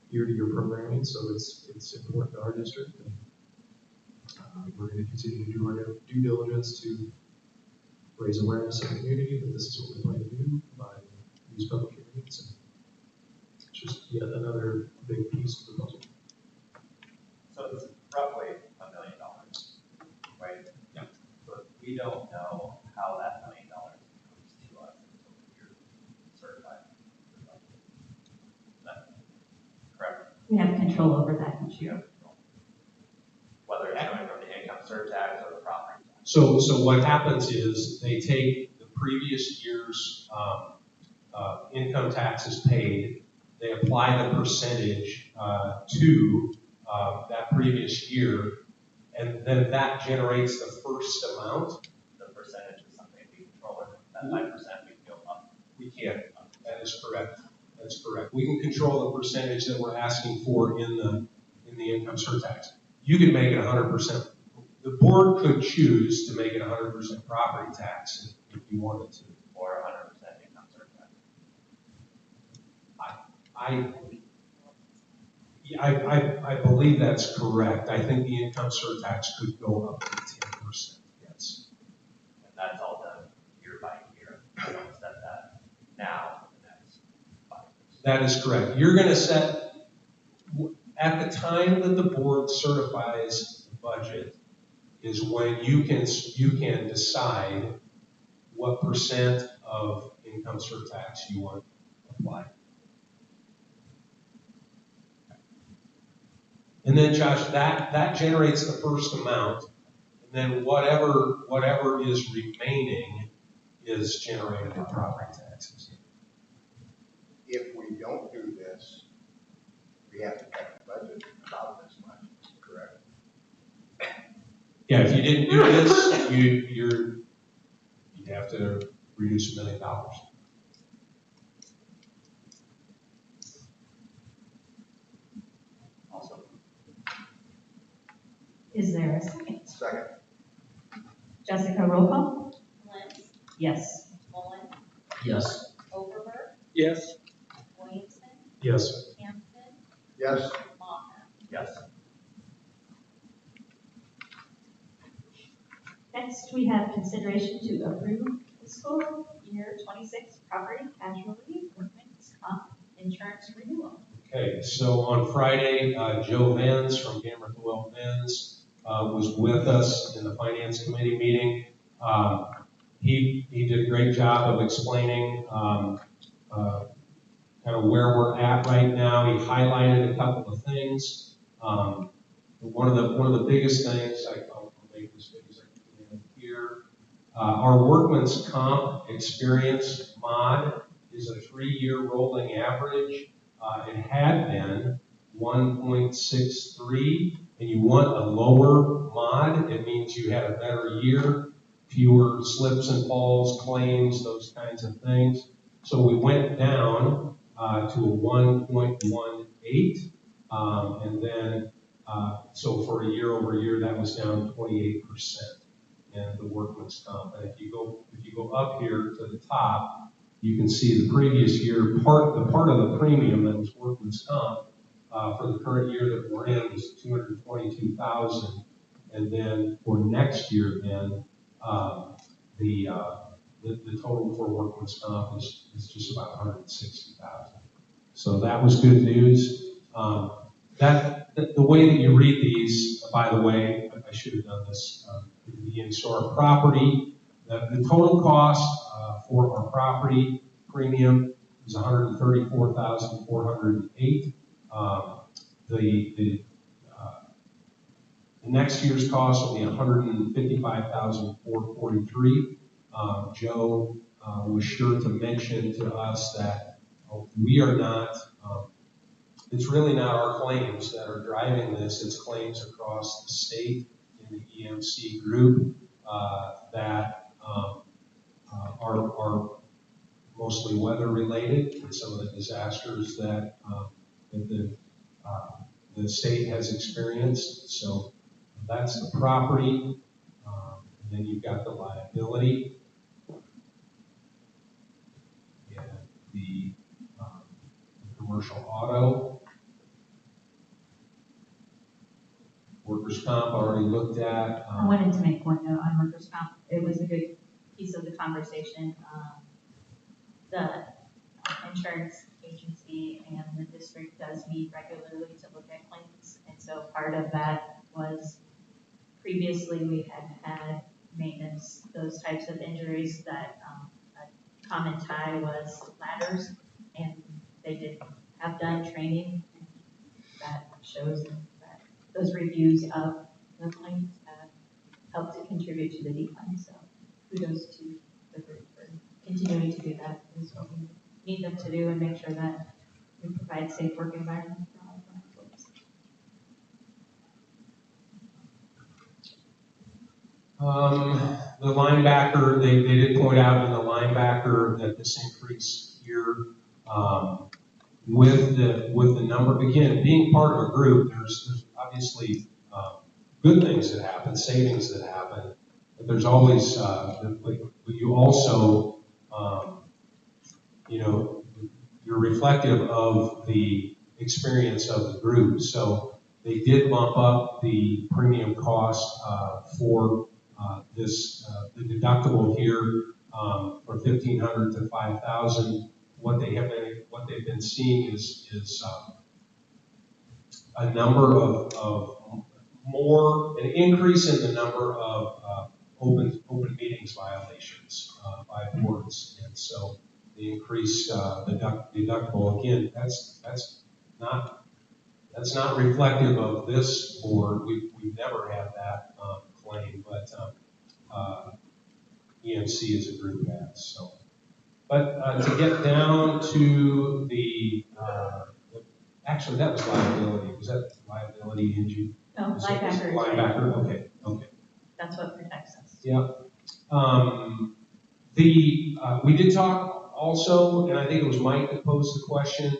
year-to-year programming, so it's important to our district. And we're going to continue to do our due diligence to raise awareness in the community that this is what we plan to do by these public hearings. And it's just yet another big piece of the puzzle. So it's roughly $1 million We have control over that each You year. have control. Whether it's coming from the income surtax or the property tax. So what happens is they take the previous year's income taxes paid, they apply the percentage to that previous year, and then that generates the first amount. The percentage is something we control, and that 5% we can go up. We can. That is correct. That's correct. We can control the percentage that we're asking for in the income surtax. You can make it 100%. The board could choose to make it 100% property tax if you wanted to. Or 100% income surtax. I believe that's correct. I think the income surtax could go up to 10%. Yes. And that's all done year by year. We don't set that now for the next 5 years. That is correct. You're going to set, at the time that the board certifies the budget, is when you can decide what percent of income surtax you want to apply. And then, Josh, that generates the first amount, and then whatever is remaining is generated in property taxes. If we don't do this, we have to cut the budget about this much, correct? Yeah, if you didn't do this, you'd have to reduce $1 million. Also, Is there a second? Second. Jessica, roll call? Lentz, Yes. Mullen, Yes. Overberg, Yes. Williamson, Yes. Hampton, Yes. Maha. yes. Next, we have consideration to approve fiscal year 26 property casualty workman's comp insurance renewal. Okay, so on Friday, Joe Vance from Gamma Well Vance was with us in the finance committee meeting. He did a great job of explaining kind of where we're at right now. He highlighted a couple of things. One of the biggest things, I'll make this big as I can here. Our workman's comp experience mod is a 3-year rolling average. It had been 1.63, and you want a lower mod. It means you had a better year, fewer slips and falls, claims, those kinds of things. So we went down to a 1.18, and then so for a year over year, that was down 28% in the workman's comp. And if you go up here to the top, you can see the previous year, the part of the premium that was workman's comp for the current year that we're in was $222,000, and then for next year, then the total for workman's comp is just about $160,000. So that was good news. The way that you read these, by the way, I should have done this at the beginning. So our property, the total cost for our property premium is $134,408. The next year's cost will be $155,443. Joe was sure to mention to us that we are not. It's really not our claims that are driving this. It's claims across the state in the EMC group that are mostly weather related, and some of the disasters that the state has experienced. So that's the property, and then you've got the liability and the commercial auto. Workers' comp already looked at. I wanted to make one note on workers' comp. It was a good piece of the conversation. The insurance agency and the district does meet regularly to look at claims. And so part of that was previously we had maintenance, those types of injuries that a common tie was ladders, and they did have done training. shows that those reviews of the claims have helped to contribute to the decline. So kudos to the group for continuing to do that. Is what we need them to do and make sure that we provide safe work environment for all of our employees. The linebacker, they did point out in the linebacker that this increase here, with the number, again, being part of a group, there's obviously good things that happen, savings that happen, but there's always, but you also, you're reflective of the experience of the group. So they did bump up the premium cost for this the deductible here from $1,500 to $5,000. What they've been seeing is a number of an increase in the number of open meetings violations by boards, and so the increased deductible, again, that's not reflective of this board. We've never had that claim, but EMC as a group has. So, but to get down to the actually that was liability. Was that liability, Angie? No, linebacker. Linebacker. Okay. That's what protects us. Yeah. We did talk also, and I think it was Mike that posed the question,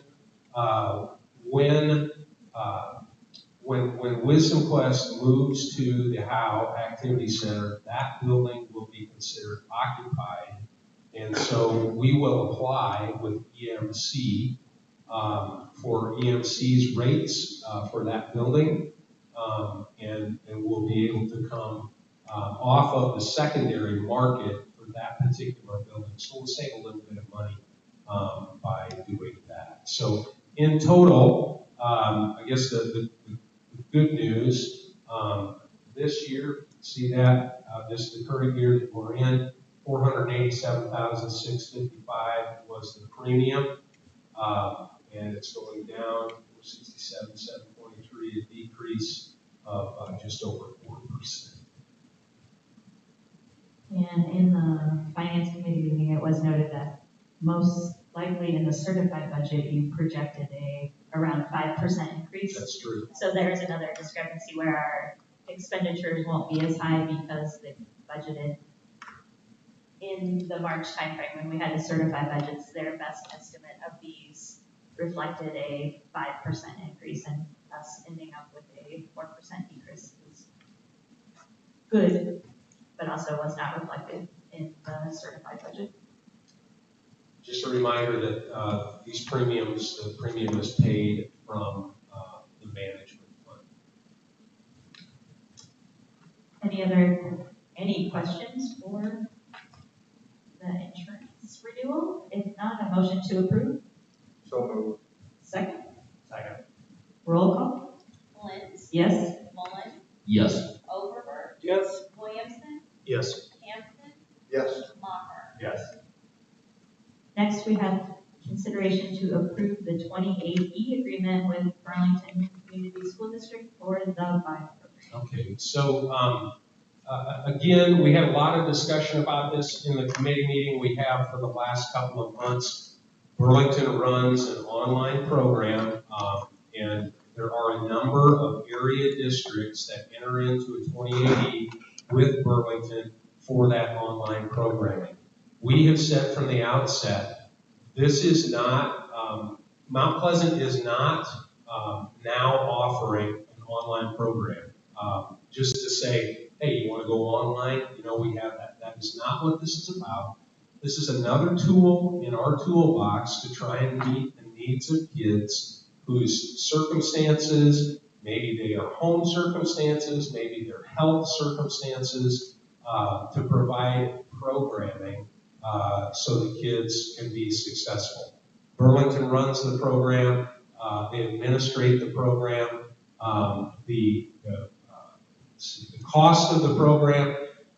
when Wisdom Quest moves to the Howe Activity Center, that building will be considered occupied, and so we will apply with EMC for EMC's rates for that building, and we'll be able to come off of the secondary market for that particular building. So we'll save a little bit of money by doing that. So in total, I guess the good news this year, see that the current year that we're in, $487,655 was the premium, and it's going down 467,723, a decrease of just over 4%. And in the finance committee meeting, it was noted that most likely in the certified budget, you projected around 5% increase. That's true. So there's another discrepancy where our expenditures won't be as high because they budgeted in the March timeframe when we had to certify budgets. Their best estimate of these reflected a 5% increase, and us ending up with a 4% decrease was good, but also was not reflected in the certified budget. Just a reminder that the premium is paid from the management fund. Any questions for the insurance renewal? If not, a motion to approve. So moved. Second. Second. Roll call. Lentz. Yes. Mullen. Yes. Overberg. Yes. Williamson. Yes. Hampton. Yes. Maher. Yes. Next, we have consideration to approve the 28E agreement with Burlington Community School District for the VIBE program. Okay, so again, we had a lot of discussion about this in the committee meeting we have for the last couple of months. Burlington runs an online program, and there are a number of area districts that enter into a 28E with Burlington for that online programming. We have said from the outset, this is not, Mount Pleasant is not now offering an online program. Just to say, hey, you want to go online? We have that. That is not what this is about. This is another tool in our toolbox to try and meet the needs of kids whose circumstances, maybe they are home circumstances, maybe they're health circumstances, to provide programming so the kids can be successful. Burlington runs the program. They administrate the program. The cost of the program,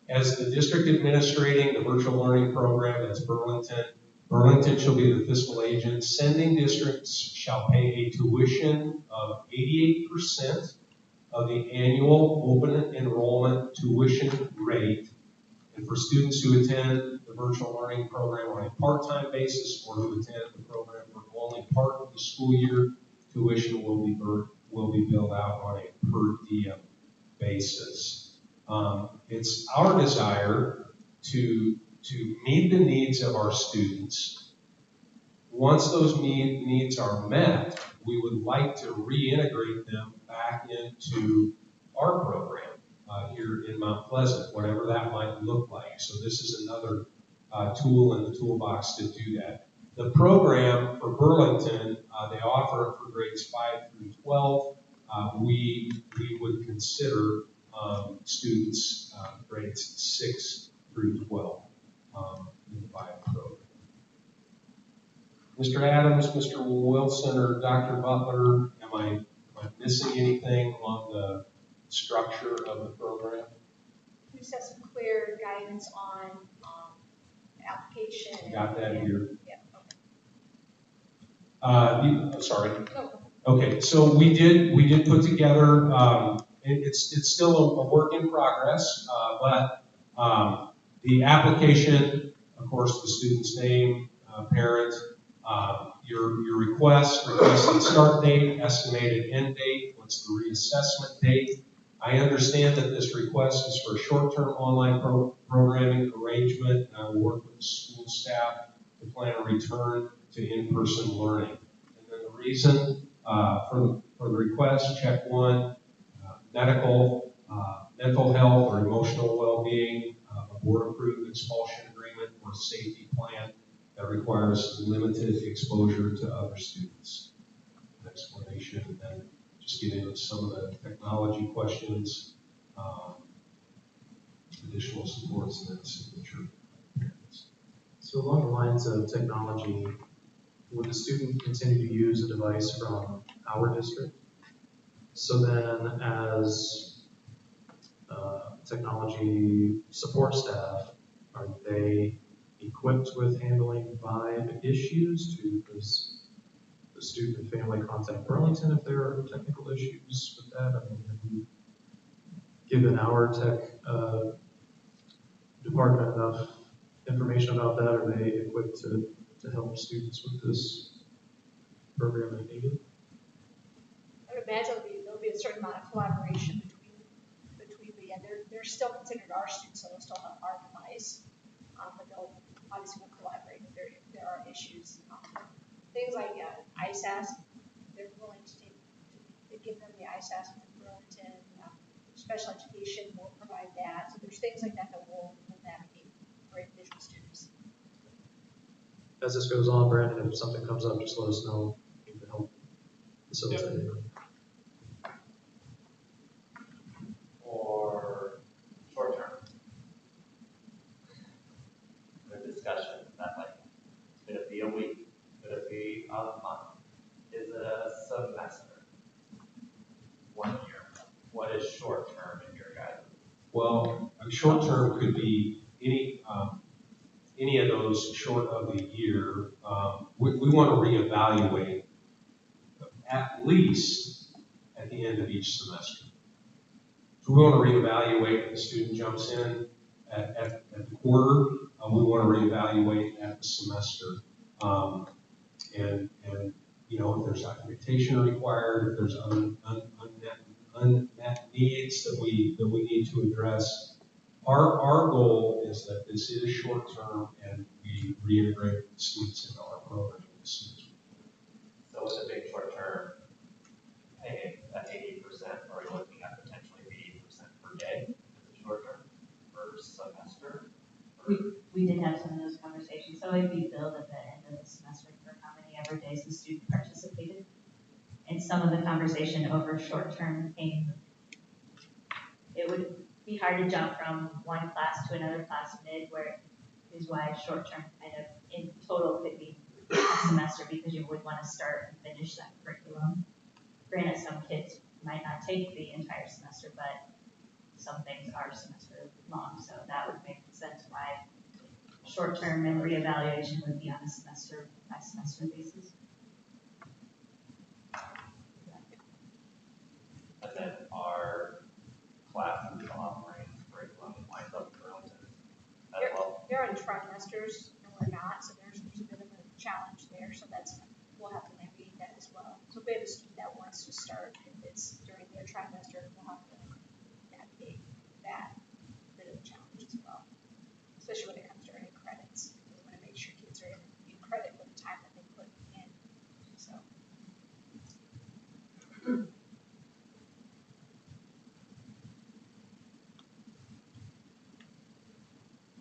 as the district administrating the virtual learning program, that's Burlington. Burlington shall be the fiscal agent. Sending districts shall pay a tuition of 88% of the annual open enrollment tuition rate. And for students who attend the virtual learning program on a part-time basis or who attend the program for only part of the school year, tuition will be billed out on a per diem basis. It's our desire to meet the needs of our students. Once those needs are met, we would like to reintegrate them back into our program here in Mount Pleasant, whatever that might look like. So this is another tool in the toolbox to do that. The program for Burlington, they offer it for grades 5 through 12. We would consider students grades 6 through 12 in the bio program. Mr. Adams, Mr. Wilson, or Dr. Butler, am I missing anything along the structure of the program? We just have some clear guidance on application. Got that here. Yeah. Sorry. No. Okay, so we did put together. It's still a work in progress, but the application, of course, the student's name, parent, your requested start date, estimated end date, what's the reassessment date. I understand that this request is for a short-term online programming arrangement, and I will work with the school staff to plan a return to in-person learning. And then the reason for the request, check 1, medical, mental health or emotional well-being, a board-approved expulsion agreement or safety plan that requires limited exposure to other students. An explanation, and then just get into some of the technology questions, additional supports, and then signature parents. So along the lines of technology, would the student continue to use a device from our district? So then as technology support staff, are they equipped with handling Vibe issues? Does the student and family contact Burlington if there are technical issues with that? I mean, have we given our tech department enough information about that? Are they equipped to help students with this program if needed? I would imagine there'll be a certain amount of collaboration between they're still considered our students, so they'll still have our device, but they'll obviously will collaborate if there are issues. Things like ISAS, they're willing to give them the ISAS from Burlington. Special education will provide that. So there's things like that will navigate for individual students. As this goes on, Brandon, if something comes up, just let us know. We can help facilitate it. Or short term. The discussion that like, could it be a week? Could it be a month? Is it a semester? 1 year? What is short term in your guys'? Well, a short term could be any of those short of the year. We want to reevaluate at least at the end of each semester. So we want to reevaluate if the student jumps in at the quarter. We want to reevaluate at the semester. And you know, if there's documentation required, if there's unmet needs that we need to address. Our goal is that this is short term and we reintegrate students into our program as soon as we can. So with a big short term, at 80%, are we looking at potentially 80% per day as a short term per semester? We did have some of those conversations. So it'd be billed at the end of the semester for how many ever days the student participated. And some of the conversation over short term came, it would be hard to jump from one class to another class mid, where is why short term kind of in total could be a semester, because you would want to start and finish that curriculum. Granted, some kids might not take the entire semester, but some things are semester long, so that would make sense why short-term and reevaluation would be on a semester by semester basis. And then our classes offering curriculum lines up for Burlington as well. They're in trimesters and we're not, so there's a bit of a challenge there, so we'll have to navigate that as well. So if we have a student that wants to start, if it's during their trimester, we'll have to navigate that bit of a challenge as well. Especially when it comes to earning credits. We want to make sure kids are in credit for the time that they put in, so.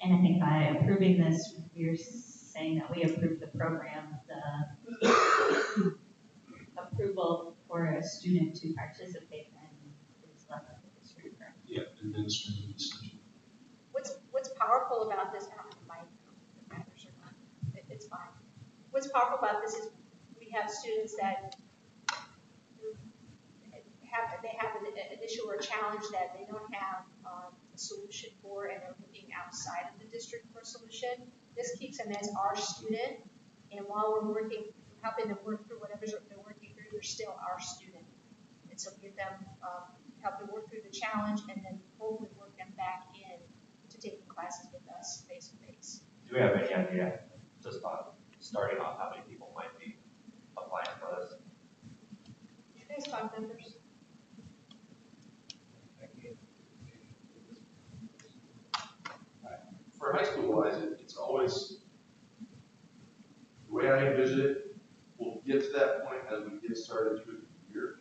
And I think by approving this, you're saying that we approve the program, the approval for a student to participate in is left up to the district. Yeah, administrative decision. What's powerful about this, I don't know if it matters or not, it's fine. What's powerful about this is we have students that have an issue or a challenge that they don't have a solution for, and they're looking outside of the district for a solution. This keeps them as our student, and while we're helping them work through whatever they're working through, they're still our student. And so we get them, help them work through the challenge, and then hopefully work them back in to taking classes with us face to face. Do we have any idea, just on starting off, how many people might be applying for this? There's 5 members. For high school wise, it's always, the way I envision it, we'll get to that point as we get started through the year.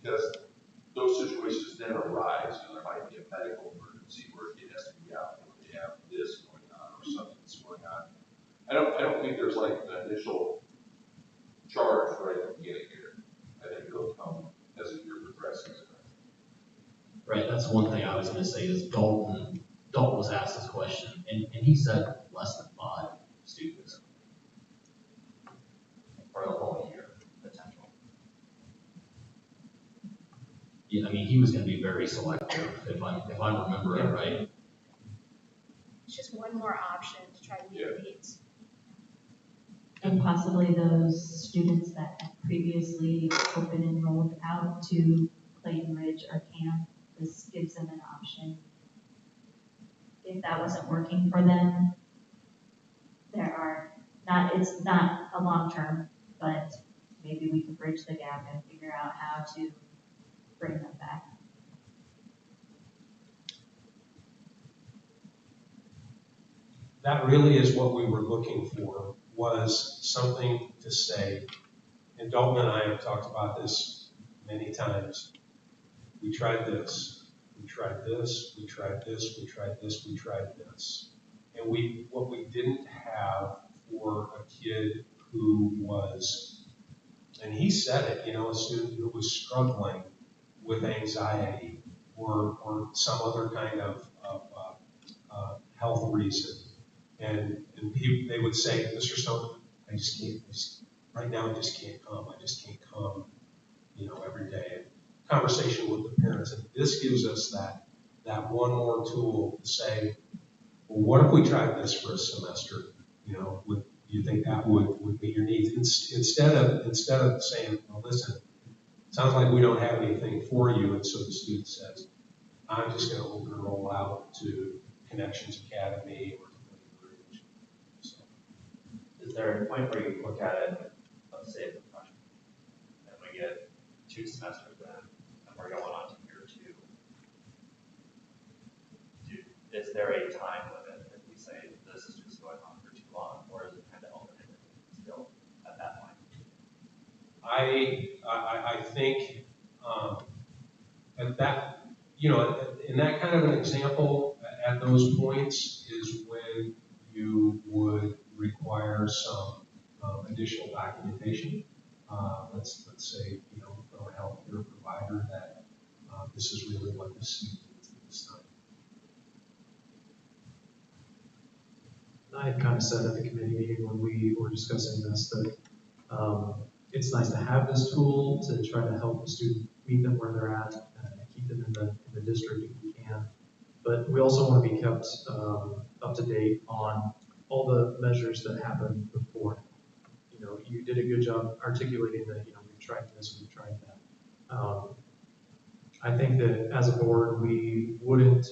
Because those situations then arise, there might be a medical emergency where a kid has to be out, or they have this going on, or something's going on. I don't think there's like an initial charge right at the beginning here. I think it'll come as the year progresses. Right, that's one thing I was gonna say is Dalton was asked this question, and he said less than 5 students. For the whole year, potential. Yeah, I mean, he was gonna be very selective, if I remember it right. It's just one more option to try to meet the needs. And possibly those students that had previously open enrolled out to Clayton Ridge or camp, this gives them an option. If that wasn't working for them, it's not a long term, but maybe we can bridge the gap and figure out how to bring them back. That really is what we were looking for, was something to say, and Dalton and I have talked about this many times. We tried this, we tried this, we tried this, we tried this, we tried this. And what we didn't have for a kid who was, and he said it, a student who was struggling with anxiety or some other kind of health reason. And they would say, Mr. Stone, right now I just can't come. I just can't come, every day. And conversation with the parents. And this gives us that one more tool to say, well, what if we tried this for a semester? Do you think that would meet your needs? Instead of saying, well, listen, sounds like we don't have anything for you. And so the student says, I'm just going to open and roll out to Connections Academy or Is there a point where you look at it, let's say it's a freshman, and we get 2 semesters in, and we're going on to year 2? Is there a time limit if we say this is just going on for too long, or is it kind of open-ended still at that point? I think at that, in that kind of an example, at those points is when you would require some additional documentation. Let's say, from a healthcare provider that this is really what the student needs at this time. I had kind of said at the committee meeting when we were discussing this that it's nice to have this tool to try to help the student meet them where they're at and keep them in the district if we can. But we also want to be kept up to date on all the measures that happened before. You did a good job articulating that, we've tried this, we've tried that. I think that as a board, we wouldn't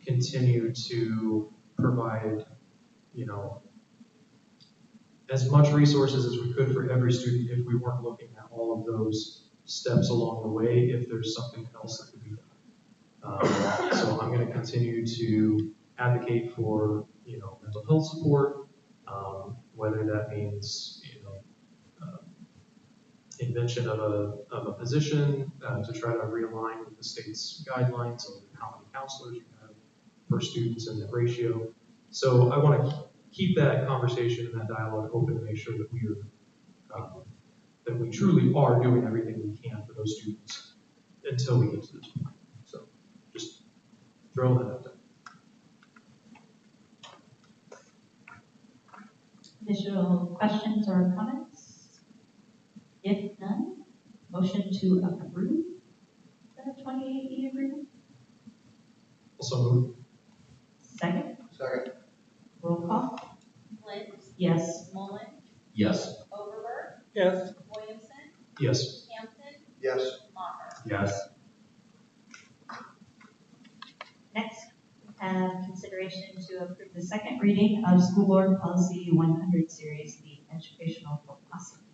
continue to provide, as much resources as we could for every student if we weren't looking at all of those steps along the way, if there's something else that could be done. So I'm going to continue to advocate for, mental health support, whether that means, invention of a position to try to realign with the state's guidelines on how many counselors you have per students and that ratio. So I want to keep that conversation and that dialogue open to make sure that that we truly are doing everything we can for those students until we get to this point. So just throw that out there. Additional questions or comments? If none, motion to approve the 28E agreement? Also move. Second? Second. Roll call? Flint, Yes. Mullen, Yes. Overberg, Yes. Williamson, Yes. Hampton, Yes. Maher. Yes. Next, we have consideration to approve the second reading of School Board Policy 100 Series, the educational philosophy.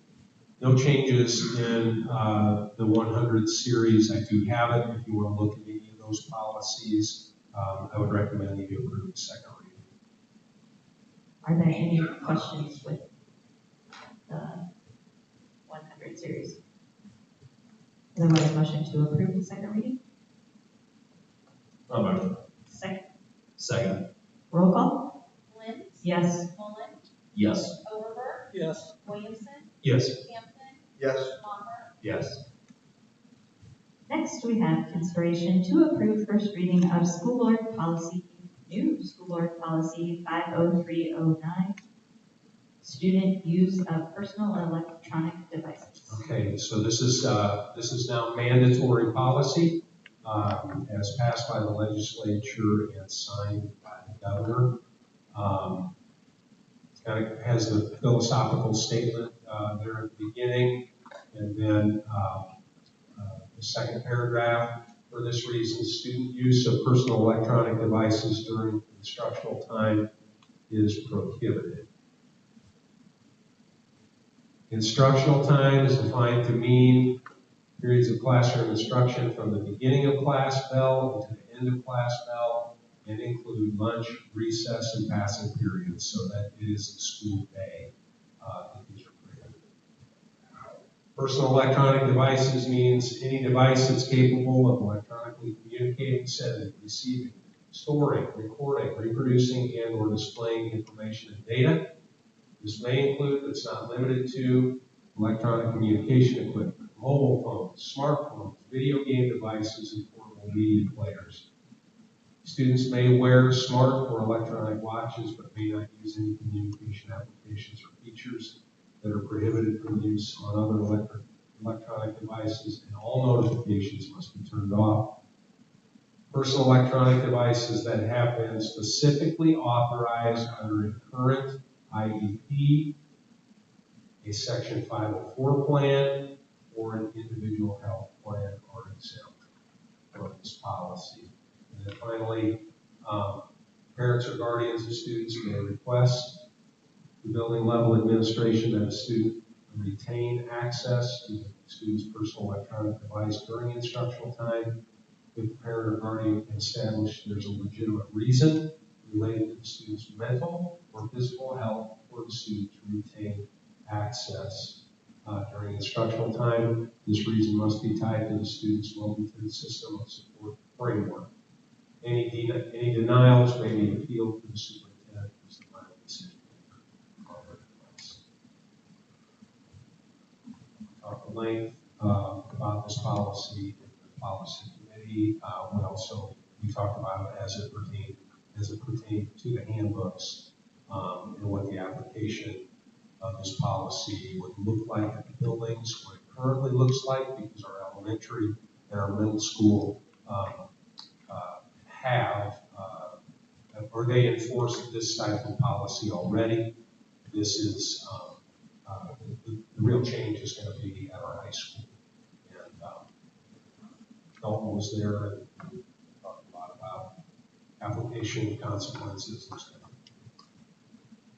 No changes in the 100 series. I do have it. If you want to look at any of those policies, I would recommend you approve the second reading. Are there any questions with the 100 series? Otherwise, motion to approve the second reading? Second. Second. Roll call? Flint, Yes. Mullen, Yes. Overberg, Yes. Williamson, Yes. Hampton, Yes. Maher. Yes. Next, we have consideration to approve first reading of School Board Policy, new School Board Policy 50309, student use of personal electronic devices. Okay, so this is now mandatory policy, as passed by the legislature and signed by the governor. It kind of has the philosophical statement there at the beginning, and then the second paragraph. For this reason, student use of personal electronic devices during instructional time is prohibited. Instructional time is defined to mean periods of classroom instruction from the beginning of class bell to the end of class bell, and include lunch, recess, and passing periods, so that it is the school day that these are prohibited. Personal electronic devices means any device that's capable of electronically communicating, sending, receiving, storing, recording, reproducing, and or displaying information and data. This may include, but it's not limited to, electronic communication equipment, mobile phones, smartphones, video game devices, and portable media players. Students may wear smart or electronic watches, but may not use any communication applications or features that are prohibited from use on other electronic devices, and all notifications must be turned off. Personal electronic devices that have been specifically authorized under a current IEP, a Section 504 plan, or an individual health plan are exempt from this policy. And then finally, parents or guardians of students may request the building level administration that a student retain access to the student's personal electronic device during instructional time if the parent or guardian can establish there's a legitimate reason related to the student's mental or physical health for the student to retain access during instructional time. This reason must be tied to the student's well-being system of support framework. Any denials may be appealed to the superintendent who's the final decision maker. Talk at length about this policy in the policy committee. We talked about it as it pertained to the handbooks and what the application of this policy would look like at the buildings, what it currently looks like, because our elementary and our middle school have or they enforce this type of policy already. This is, the real change is going to be at our high school. And Dalton was there and talked a lot about application consequences and stuff.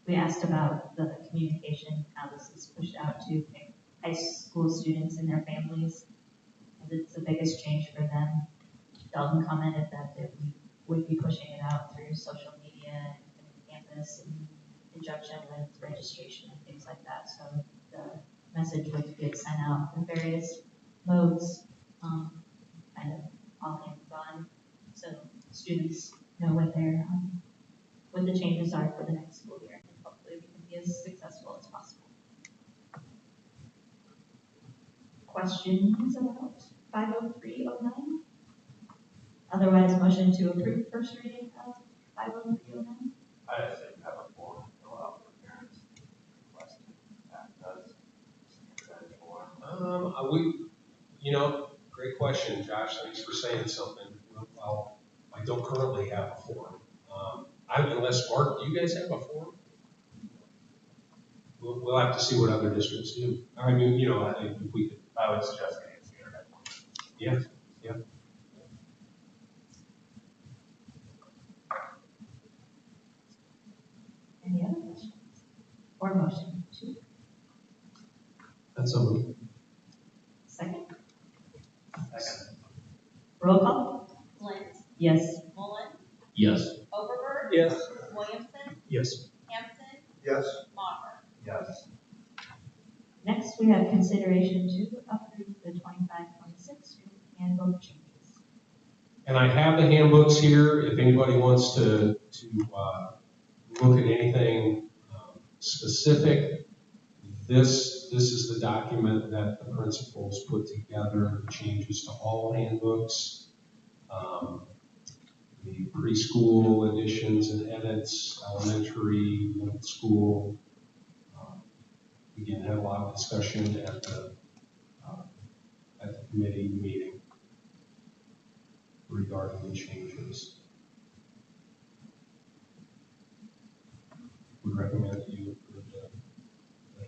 We asked about the communication, how this is pushed out to high school students and their families. And it's the biggest change for them. Dalton commented that we would be pushing it out through social media and campus and conjunction with registration and things like that. So the message would get sent out in various modes, kind of all hands on, so students know what what the changes are for the next school year, and hopefully we can be as successful as possible. Questions about 50309? Otherwise, motion to approve first reading of 50309? I just think have a form to fill out for parents requesting that does standardized form. Great question, Josh. Thanks for saying something. Well, I don't currently have a form. Unless, Mark, do you guys have a form? We'll have to see what other districts do. I mean, I think if we could. I would suggest getting a standardized form. Yeah, yeah. Any other questions? Or motion to That's so moved. second? Second. Roll call? Flint, Yes. Mullen, Yes. Overberg. Yes. Williamson, Yes. Hampton, Yes. Maher. Yes. Next, we have consideration to approve the 25-26 school handbook changes. And I have the handbooks here. If anybody wants to look at anything specific, this is the document that the principals put together, the changes to all handbooks, the preschool additions and edits, elementary, middle school. Again, had a lot of discussion at the committee meeting regarding the changes. Would recommend that you approve the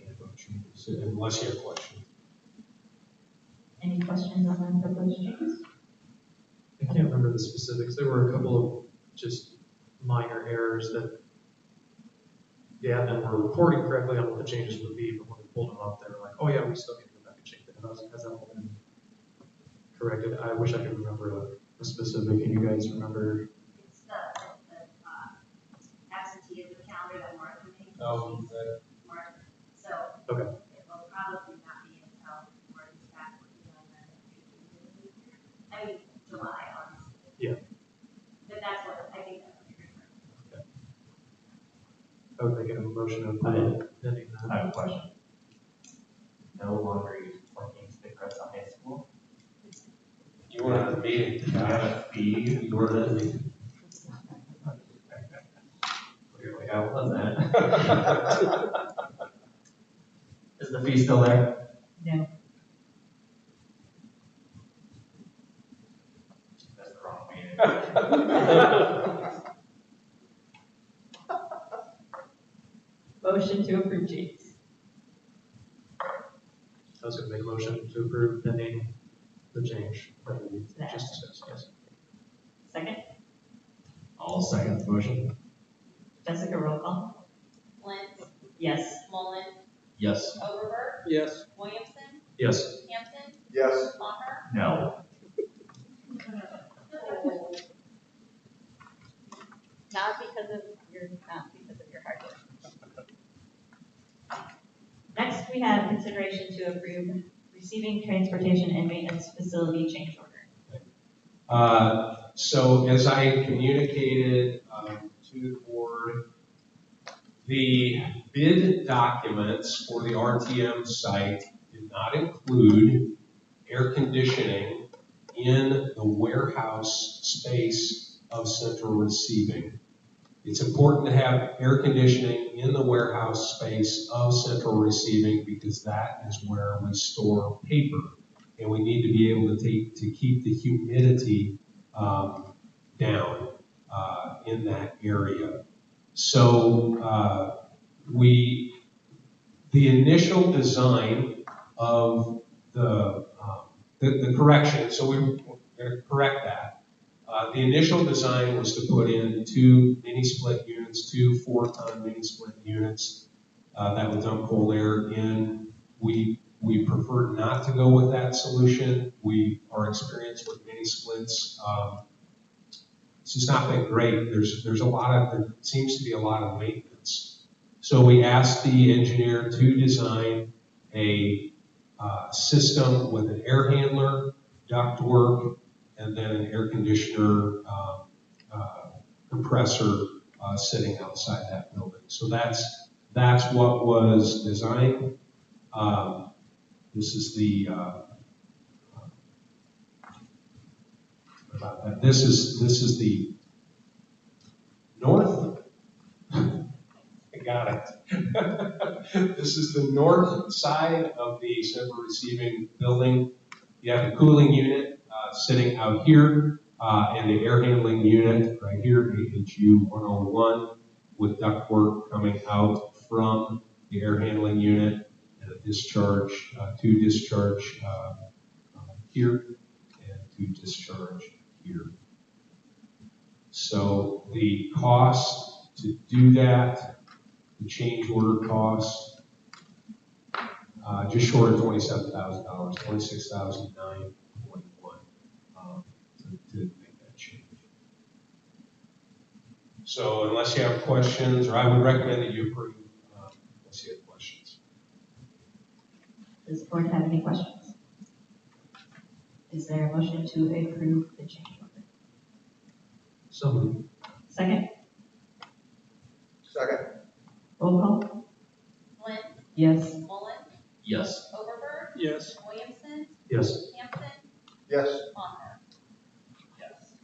handbook changes, unless you have questions. Any questions on the proposed changes? I can't remember the specifics. There were a couple of just minor errors that the admin were reporting correctly on what the changes would be, but when we pulled them up, they were like, oh yeah, we still need to go back and change that. Has that all been corrected? I wish I could remember a specific. Can you guys remember? It's the absenteeism calendar that Mark made. Oh, Mark, so. Okay. It will probably not be until Mark is back working on July, obviously. Yeah. But that's what, I think that's what you're referring to. I would make a motion of pending I have a question. No longer use parking stickers on high school. you were at the meeting. Do we have a fee for this? You're like, I wasn't. Is the fee still there? No. That's the wrong meeting. Motion to approve changes. I was going to make a motion to approve pending the change that we That. just discussed. Yes. Second? I'll second the motion. Jessica, roll call? Flint, Yes. Mullen, Yes. Overberg, Yes. Williamson, Yes. Hampton, Yes. Maher. No. Not because of your hard work. Next, we have consideration to approve receiving transportation and maintenance facility change order. So as I communicated to the board, the bid documents for the RTM site did not include air conditioning in the warehouse space of central receiving. It's important to have air conditioning in the warehouse space of central receiving because that is where we store paper. And we need to be able to keep the humidity down. in that area. So the initial design of the correction, so we're going to correct that. The initial design was to put in 2 mini split units, 2 4-ton mini split units that would dump cold air in. We preferred not to go with that solution. Our experience with mini splits, it's just not been great. There seems to be a lot of maintenance. So we asked the engineer to design a system with an air handler, ductwork, and then an air conditioner compressor sitting outside that building. So that's what was designed. This is the about that. This is the north. I got it. This is the north side of the central receiving building. You have the cooling unit sitting out here, and the air handling unit right here, AHU 101, with ductwork coming out from the air handling unit, and a discharge, 2 discharge here, and 2 discharge here. So the cost to do that, the change order cost, just short of $27,000, $26,009.21 to make that change. So unless you have questions, or I would recommend that you approve unless you have questions. Does the board have any questions? Is there a motion to approve the change order? So moved. Second, Second. roll call? Lynn, Yes. Mullen, Yes. Overberg, Yes. Williamson, Yes. Hampton, Yes. Maher. Yes.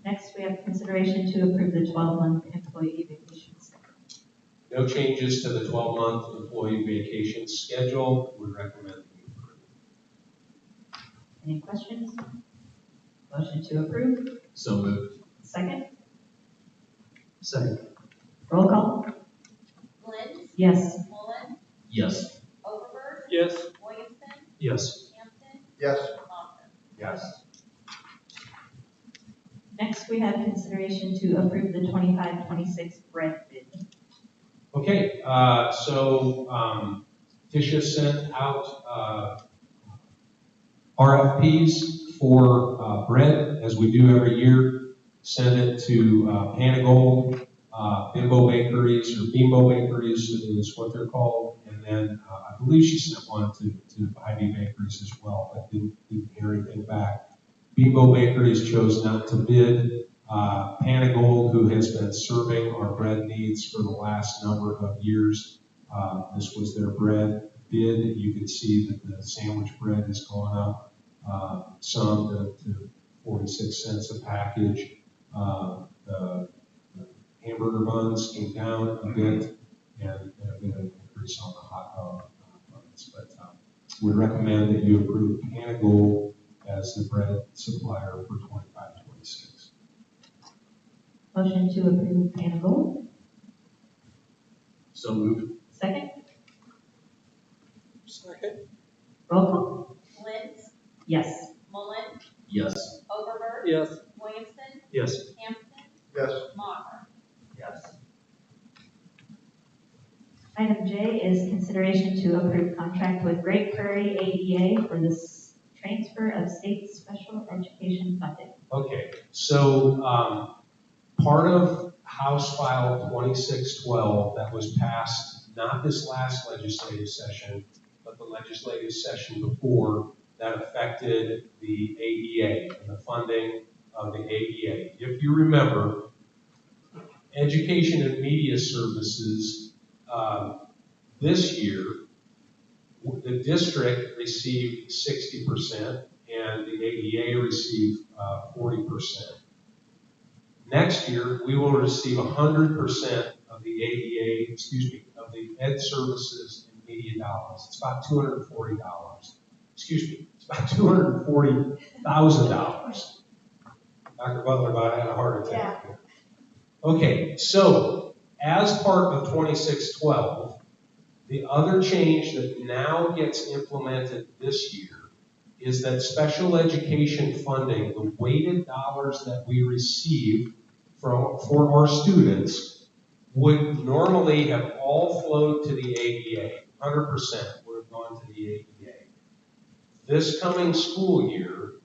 Next, we have consideration to approve the 12-month employee vacation schedule. No changes to the 12-month employee vacation schedule. We recommend that you approve. Any questions? Motion to approve? So moved. Second, Second. roll call? Lynn, Yes. Mullen, Yes. Overberg, Yes. Williamson, Yes. Hampton, Yes. Maher. Yes. Next, we have consideration to approve the 25-26 bread bid. Okay, so Tisha sent out RFPs for bread, as we do every year. Send it to Panagold, Bimbo Bakeries, or Bimbo Bakeries is what they're called. And then I believe she sent one to Ivy Bakeries as well, but didn't hear anything back. Bimbo Bakeries chose not to bid. Panagold, who has been serving our bread needs for the last number of years, this was their bread bid. You can see that the sandwich bread has gone up some to 46 cents a package. The hamburger buns came down a bit, and a bit of an increase on the hot dog buns. But we recommend that you approve Panagold as the bread supplier for 25-26. Motion to approve Panagold. So moved. Second, Second. roll call? Lynn, Yes. Mullen, Yes. Overberg, Yes. Williamson, Yes. Hampton, Yes. Maher. Yes. Item J is consideration to approve contract with Great Prairie AEA for this transfer of state special education funding. Okay, so part of House File 2612 that was passed not this last legislative session, but the legislative session before, that affected the AEA and the funding of the AEA. If you remember, Education and Media Services this year, the district received 60% and the AEA received 40%. Next year, we will receive 100% of the AEA, of the Ed Services and Media dollars. It's about $240. It's about $240,000. Dr. Butler about had a heart attack. Okay, so as part of 2612, the other change that now gets implemented this year is that special education funding, the weighted dollars that we receive for our students, would normally have all flowed to the AEA. 100% would have gone to the AEA. This coming school year,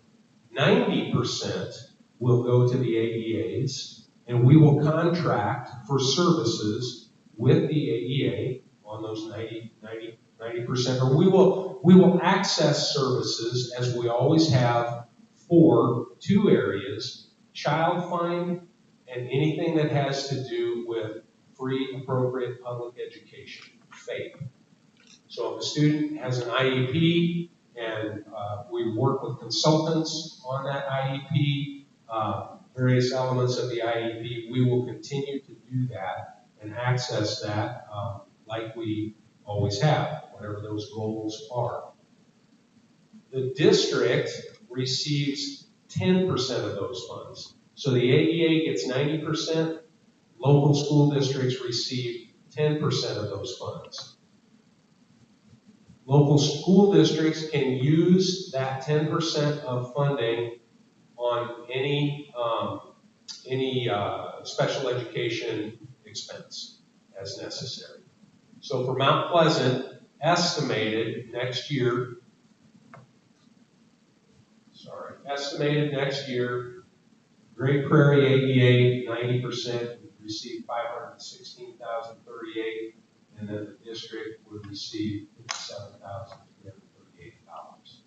90% will go to the AEAs, and we will contract for services with the AEA on those 90%, or we will access services as we always have for two areas: child find and anything that has to do with free, appropriate public education, FAPE. So if a student has an IEP and we work with consultants on that IEP, various elements of the IEP, we will continue to do that and access that like we always have, whatever those goals are. The district receives 10% of those funds. So the AEA gets 90%, local school districts receive 10% of those funds. Local school districts can use that 10% of funding on any special education expense as necessary. So for Mount Pleasant, estimated next year, Great Prairie AEA 90% would receive $516,038, and then the district would receive $57,338.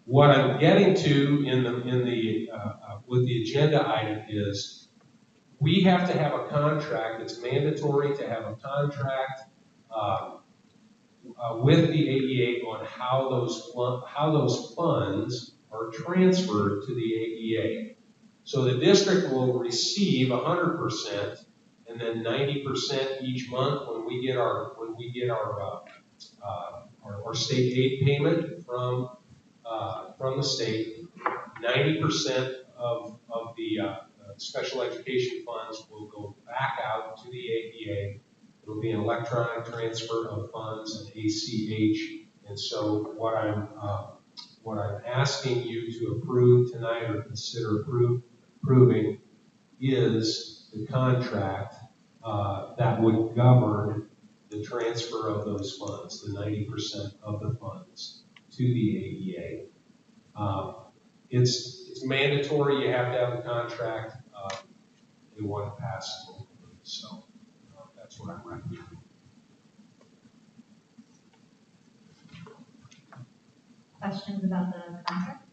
What I'm getting to with the agenda item is we have to have a contract. It's mandatory to have a contract with the AEA on how those funds are transferred to the AEA. So the district will receive 100%, and then 90% each month when we get our state aid payment from the state. 90% of the special education funds will go back out to the AEA. It'll be an electronic transfer of funds, an ACH. And so what I'm asking you to approve tonight or consider approving is the contract that would govern the transfer of those funds, the 90% of the funds to the AEA. It's mandatory. You have to have a contract. They want to pass locally, so that's what I'm recommending. Questions about the contract?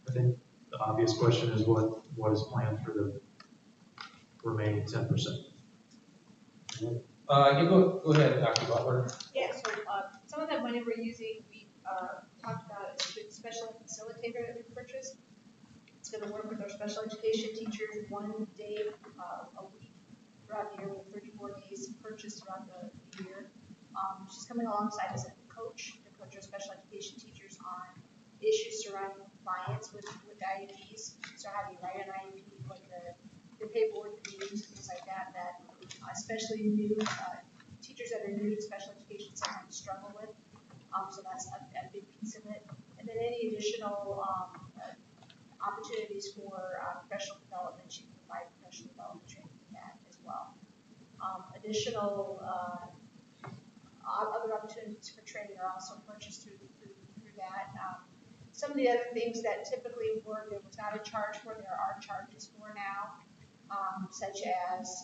I think the obvious question is what is planned for the remaining 10%? You go ahead, Dr. Butler. Yeah, so some of that money we're using, we talked about a special facilitator that we purchased. It's going to work with our special education teachers 1 day a week throughout the year, with 34 days purchased throughout the year. She's coming alongside as a coach to coach our special education teachers on issues surrounding compliance with IEPs. So how do you write an IEP, what the paperwork that you use, things like that, especially new teachers that are new to special education sometimes struggle with. So that's a big piece of it. And then any additional opportunities for professional development, she can provide professional development training for that as well. Additional other opportunities for training are also purchased through that. Some of the other things that typically there was not a charge for, there are charges for now, such as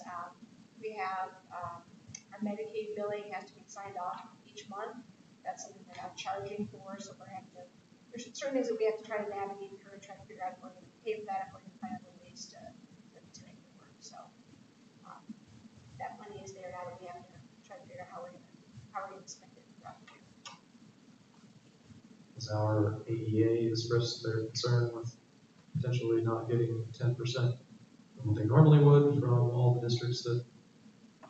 we have our Medicaid billing has to be signed off each month. That's something we're not charging for, so there's certain things that we have to try to navigate through and try to figure out if we're going to pay for that, if we're going to find other ways to make it work. So that money is there now, that we have to try to figure out how we're going to spend it throughout the year. Has our AEA expressed their concern with potentially not getting 10% of what they normally would from all the districts that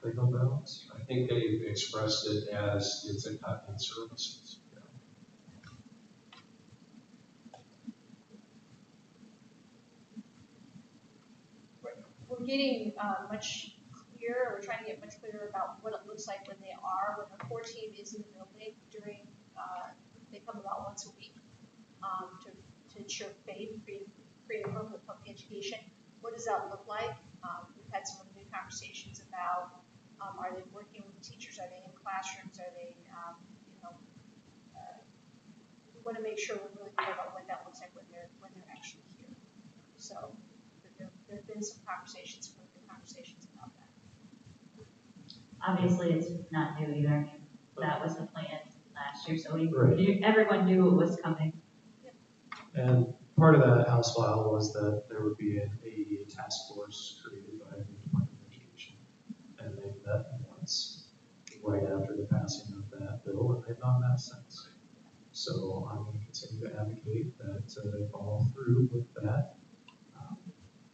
they help out? I think they've expressed it as it's a cut in services. we're getting much clearer, we're trying to get much clearer about what it looks like when our core team is in the building during, they come about once a week to ensure free and appropriate public education. What does that look like? We've had some new conversations about, are they working with teachers? Are they in classrooms? Are they, we want to make sure we're really clear about what that looks like when they're actually here. So there have been some conversations, further conversations about that. Obviously, it's not new either. I mean, that was the plan last year, so Right. everyone knew it was coming. And part of that House file was that there would be an AEA task force created by the Department of Education. And they met once right after the passing of that bill, and they've not met since. So I'm going to continue to advocate that they follow through with that.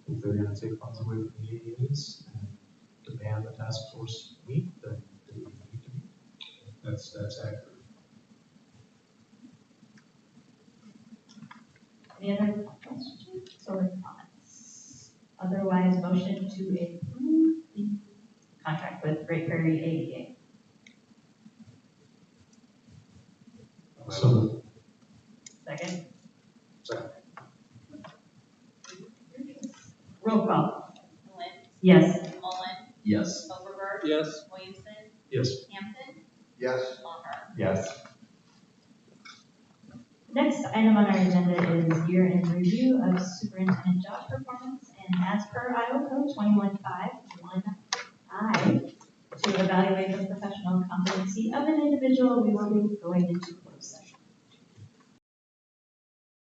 If they're going to take funds away from the AEAs and demand the task force meet, then they need to meet. That's accurate. Any other questions or comments? Otherwise, motion to approve the contract with Great Prairie AEA. So, Second. second. Roll call. Lynn, Yes. Mullen, Yes. Overberg. Yes. Williamson, Yes. Hampton, Yes, Lockhart. Yes. Next item on our agenda is year-end review of superintendent job performance, and as per Iowa Code 21.5.1I, to evaluate the professional competency of an individual, we will be going into closed session.